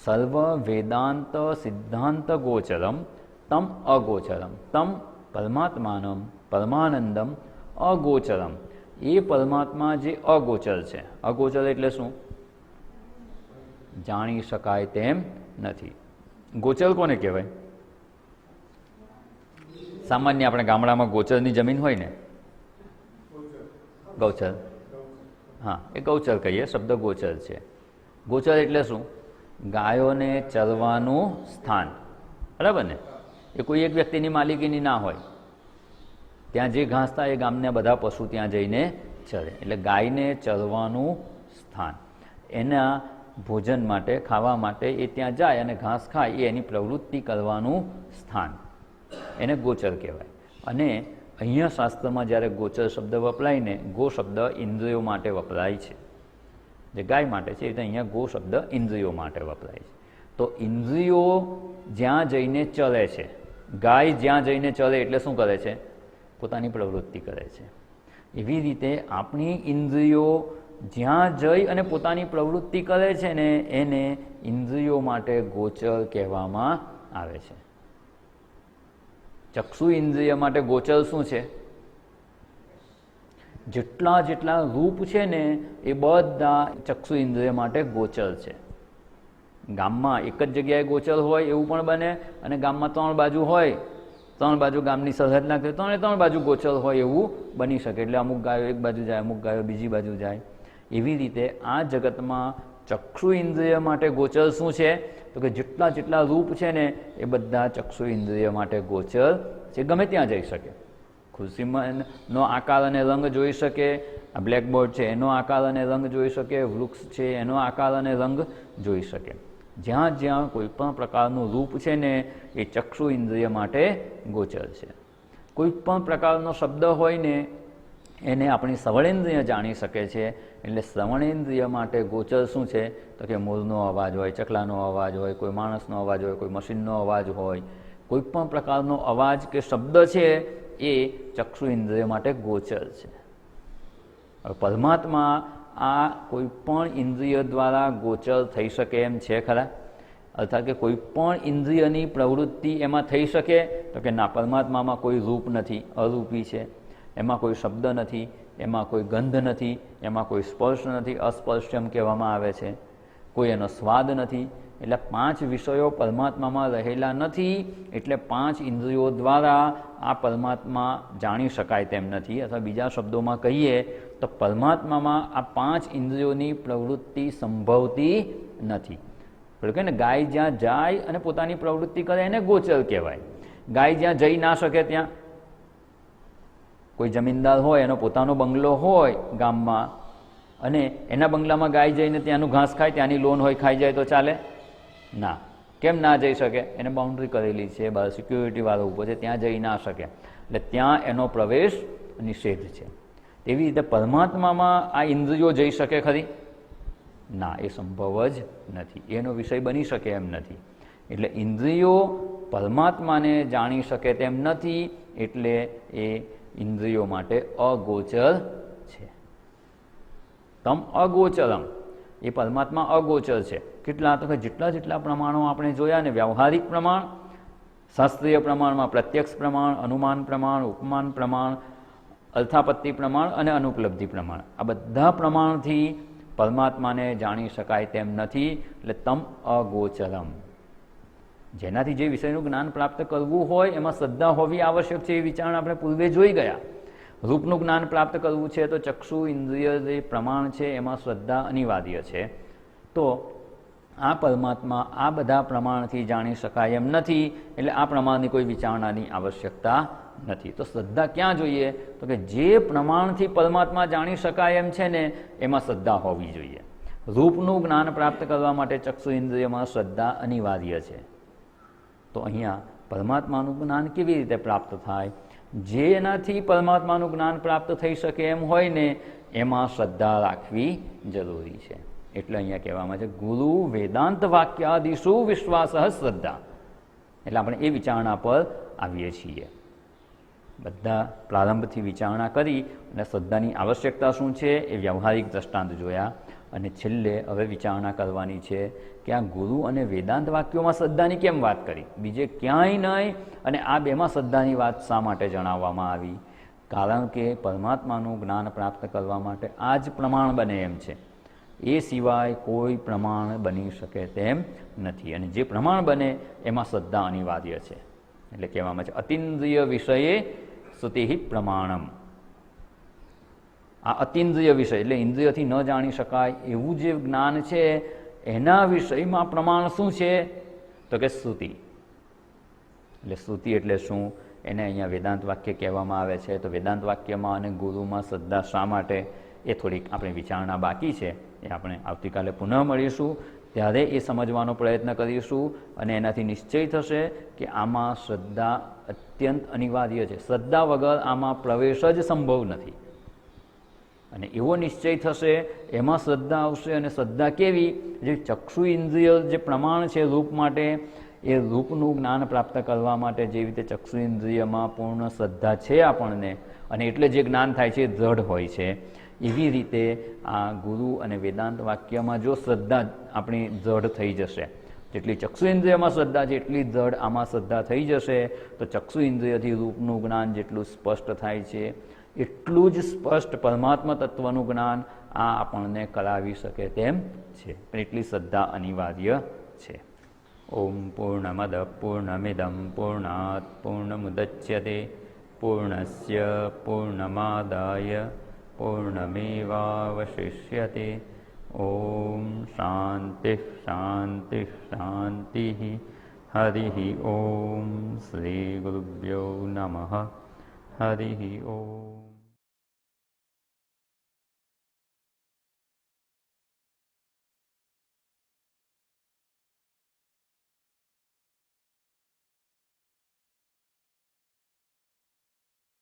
સર્વ વેદાંત સિદ્ધાંત ગોચરમ તમ અગોચરમ. તમ પરમાત્માનમ પરમાનંદમ અગોચરમ. એ પરમાત્મા જે અગોચર છે. અગોચર એટલે શું? જાણી શકાય તેમ નથી. ગોચર કોને કહેવાય? સામાન્ય આપણે ગામડામાં ગોચરની જમીન હોય ને, ગૌચર. હા, એ ગૌચર કહીએ. શબ્દ ગોચર છે. ગોચર એટલે શું? ગાયોને ચરવાનું સ્થાન. બરાબર ને? એ કોઈ એક વ્યક્તિની માલિકીની ના હોય. ત્યાં જે ઘાસ થાય એ ગામના બધા પશુ ત્યાં જઈને ચરે. એટલે ગાયને ચરવાનું સ્થાન. એના ભોજન માટે, ખાવા માટે એ ત્યાં જાય અને ઘાસ ખાય એ એની પ્રવૃત્તિ કરવાનું સ્થાન. એને ગોચર કહેવાય. અને અહીંયા શાસ્ત્રમાં જ્યારે ગોચર શબ્દ વપરાય ને, ગો શબ્દ ઇન્દ્રિયો માટે વપરાય છે. જે ગાય માટે છે એ રીતે અહીંયા ગો શબ્દ ઇન્દ્રિયો માટે વપરાય છે. તો ઇન્દ્રિયો જ્યાં જઈને ચરે છે, ગાય જ્યાં જઈને ચરે એટલે શું કરે છે? પોતાની પ્રવૃત્તિ કરે છે. એવી રીતે આપણી ઇન્દ્રિયો જ્યાં જઈ અને પોતાની પ્રવૃત્તિ કરે છે ને એને ઇન્દ્રિયો માટે ગોચર કહેવામાં આવે છે. ચક્ષુ ઇન્દ્રિય માટે ગોચર શું છે? જેટલા જેટલા રૂપ છે ને એ બધા ચક્ષુ ઇન્દ્રિય માટે ગોચર છે. ગામમાં એક જ જગ્યાએ ગોચર હોય એવું પણ બને અને ગામમાં ત્રણ બાજુ હોય, ત્રણ બાજુ ગામની સરહદ નાખે, ત્રણ બાજુ ગોચર હોય એવું બની શકે. એટલે અમુક ગાયો એક બાજુ જાય, અમુક ગાયો બીજી બાજુ જાય. એવી રીતે આ જગતમાં ચક્ષુ ઇન્દ્રિય માટે ગોચર શું છે? તો કે જેટલા જેટલા રૂપ છે ને એ બધા ચક્ષુ ઇન્દ્રિય માટે ગોચર છે. ગમે ત્યાં જઈ શકે. ખુરશીમાં નો આકાર અને રંગ જોઈ શકે, આ બ્લેકબોર્ડ છે એનો આકાર અને રંગ જોઈ શકે, વૃક્ષ છે એનો આકાર અને રંગ જોઈ શકે. જ્યાં જ્યાં કોઈ પણ પ્રકારનું રૂપ છે ને એ ચક્ષુ ઇન્દ્રિય માટે ગોચર છે. કોઈ પણ પ્રકારનો શબ્દ હોય ને એને આપણી શ્રવણેન્દ્રિય જાણી શકે છે. એટલે શ્રવણેન્દ્રિય માટે ગોચર શું છે? તો કે મોરનો અવાજ હોય, ચકલાનો અવાજ હોય, કોઈ માણસનો અવાજ હોય, કોઈ મશીનનો અવાજ હોય, કોઈ પણ પ્રકારનો અવાજ કે શબ્દ છે એ ચક્ષુ ઇન્દ્રિય માટે ગોચર છે. હવે પરમાત્મા આ કોઈ પણ ઇન્દ્રિય દ્વારા ગોચર થઈ શકે એમ છે ખરા? અર્થાત કે કોઈ પણ ઇન્દ્રિયની પ્રવૃત્તિ એમાં થઈ શકે? તો કે ના, પરમાત્મામાં કોઈ રૂપ નથી, અરૂપી છે. એમાં કોઈ શબ્દ નથી, એમાં કોઈ ગંધ નથી, એમાં કોઈ સ્પર્શ નથી, અસ્પર્શ્યમ કહેવામાં આવે છે. કોઈ એનો સ્વાદ નથી. એટલે પાંચ વિષયો પરમાત્મામાં રહેલા નથી. એટલે પાંચ ઇન્દ્રિયો દ્વારા આ પરમાત્મા જાણી શકાય તેમ નથી. અથવા બીજા શબ્દોમાં કહીએ તો પરમાત્મામાં આ પાંચ ઇન્દ્રિયોની પ્રવૃત્તિ સંભવતી નથી. એટલે કે ને ગાય જ્યાં જાય અને પોતાની પ્રવૃત્તિ કરે એને ગોચર કહેવાય. ગાય જ્યાં જઈ ના શકે ત્યાં, કોઈ જમીનદાર હોય એનો પોતાનો બંગલો હોય ગામમાં, અને એના બંગલામાં ગાય જઈને ત્યાંનું ઘાસ ખાય, ત્યાંની લોન હોય ખાઈ જાય તો ચાલે? ના. કેમ ના જઈ શકે? એને બાઉન્ડ્રી કરેલી છે, બહાર સિક્યોરિટીવાળો ઊભો છે, ત્યાં જઈ ના શકે, એટલે ત્યાં એનો પ્રવેશ નિષેધ છે. એવી રીતે પરમાત્મામાં આ ઇન્દ્રિયો જઈ શકે ખરી? ના, એ સંભવ જ નથી, એનો વિષય બની શકે એમ નથી. એટલે ઇન્દ્રિયો પરમાત્માને જાણી શકે તેમ નથી, એટલે એ ઇન્દ્રિયો માટે અગોચર છે. તમ અગોચરમ, એ પરમાત્મા અગોચર છે. કેટલા? તો કે જેટલા પ્રમાણો આપણે જોયા ને, વ્યવહારિક પ્રમાણ, શાસ્ત્રીય પ્રમાણમાં પ્રત્યક્ષ પ્રમાણ, અનુમાન પ્રમાણ, ઉપમાન પ્રમાણ, અર્થાપત્તિ પ્રમાણ અને અનુપલબ્ધિ પ્રમાણ, આ બધા પ્રમાણથી પરમાત્માને જાણી શકાય તેમ નથી, એટલે તમ અગોચરમ. જેનાથી જે વિષયનું જ્ઞાન પ્રાપ્ત કરવું હોય એમાં શ્રદ્ધા હોવી આવશ્યક છે, એ વિચારણા આપણે પૂર્વે જોઈ ગયા. રૂપનું જ્ઞાન પ્રાપ્ત કરવું છે તો ચક્ષુ ઇન્દ્રિય જે પ્રમાણ છે એમાં શ્રદ્ધા અનિવાર્ય છે. તો આ પરમાત્મા આ બધા પ્રમાણથી જાણી શકાય એમ નથી, એટલે આ પ્રમાણની કોઈ વિચારણાની આવશ્યકતા નથી. તો શ્રદ્ધા ક્યાં જોઈએ? તો કે જે પ્રમાણથી પરમાત્મા જાણી શકાય એમ છે ને એમાં શ્રદ્ધા હોવી જોઈએ. રૂપનું જ્ઞાન પ્રાપ્ત કરવા માટે ચક્ષુ ઇન્દ્રિયમાં શ્રદ્ધા અનિવાર્ય છે. તો અહીંયા પરમાત્માનું જ્ઞાન કેવી રીતે પ્રાપ્ત થાય? જેનાથી પરમાત્માનું જ્ઞાન પ્રાપ્ત થઈ શકે એમ હોય ને એમાં શ્રદ્ધા રાખવી જરૂરી છે. એટલે અહીંયા કહેવામાં છે ગુરુ વેદાંત વાક્યાદિશુ વિશ્વાસ શ્રદ્ધા. એટલે આપણે એ વિચારણા પર આવીએ છીએ. બધા પ્રારંભથી વિચારણા કરી અને શ્રદ્ધાની આવશ્યકતા શું છે એ વ્યવહારિક દ્રષ્ટાંત જોયા, અને છેલ્લે હવે વિચારણા કરવાની છે કે આ ગુરુ અને વેદાંત વાક્યોમાં શ્રદ્ધાની કેમ વાત કરી, બીજે ક્યાંય નહીં, અને આ બેમાં શ્રદ્ધાની વાત શા માટે જણાવવામાં આવી? કારણ કે પરમાત્માનું જ્ઞાન પ્રાપ્ત કરવા માટે આ જ પ્રમાણ બને એમ છે, એ સિવાય કોઈ પ્રમાણ બની શકે તેમ નથી, અને જે પ્રમાણ બને એમાં શ્રદ્ધા અનિવાર્ય છે. એટલે કહેવામાં છે અતિન્દ્રિય વિષયે શ્રુતિ પ્રમાણમ. આ અતિન્દ્રિય વિષય એટલે ઇન્દ્રિયથી ન જાણી શકાય એવું જે જ્ઞાન છે એના વિષયમાં પ્રમાણ શું છે? તો કે શ્રુતિ. એટલે શ્રુતિ એટલે શું? એને અહીંયા વેદાંત વાક્ય કહેવામાં આવે છે. તો વેદાંત વાક્યમાં અને ગુરુમાં શ્રદ્ધા શા માટે, એ થોડીક આપણે વિચારણા બાકી છે, એ આપણે આવતીકાલે પુનઃ મળીશું, ત્યારે એ સમજવાનો પ્રયત્ન કરીશું, અને એનાથી નિશ્ચય થશે કે આમાં શ્રદ્ધા અત્યંત અનિવાર્ય છે. શ્રદ્ધા વગર આમાં પ્રવેશ જ સંભવ નથી. અને એવો નિશ્ચય થશે, એમાં શ્રદ્ધા આવશે. અને શ્રદ્ધા કેવી? જે ચક્ષુ ઇન્દ્રિય જે પ્રમાણ છે રૂપ માટે, એ રૂપનું જ્ઞાન પ્રાપ્ત કરવા માટે જેવી રીતે ચક્ષુ ઇન્દ્રિયમાં પૂર્ણ શ્રદ્ધા છે આપણને, અને એટલે જે જ્ઞાન થાય છે એ દ્રઢ હોય છે, એવી રીતે આ ગુરુ અને વેદાંત વાક્યમાં જો શ્રદ્ધા આપણી દ્રઢ થઈ જશે, જેટલી ચક્ષુ ઇન્દ્રિયમાં શ્રદ્ધા છે એટલી દ્રઢ આમાં શ્રદ્ધા થઈ જશે, તો ચક્ષુ ઇન્દ્રિયથી રૂપનું જ્ઞાન જેટલું સ્પષ્ટ થાય છે એટલું જ સ્પષ્ટ પરમાત્મા તત્વનું જ્ઞાન આ આપણને કરાવી શકે તેમ છે. એટલી શ્રદ્ધા અનિવાર્ય છે. ઓમ પૂર્ણમદ પૂર્ણમિદં પૂર્ણાત પૂર્ણમુદચ્યતે પૂર્ણસ્ય પૂર્ણમાદાય પૂર્ણમેવાવશિષ્યતે. ઓમ શાંતિ શાંતિ શાંતિ. હરિ ઓમ. શ્રી ગુરુભ્યો નમઃ. હરિ ઓમ.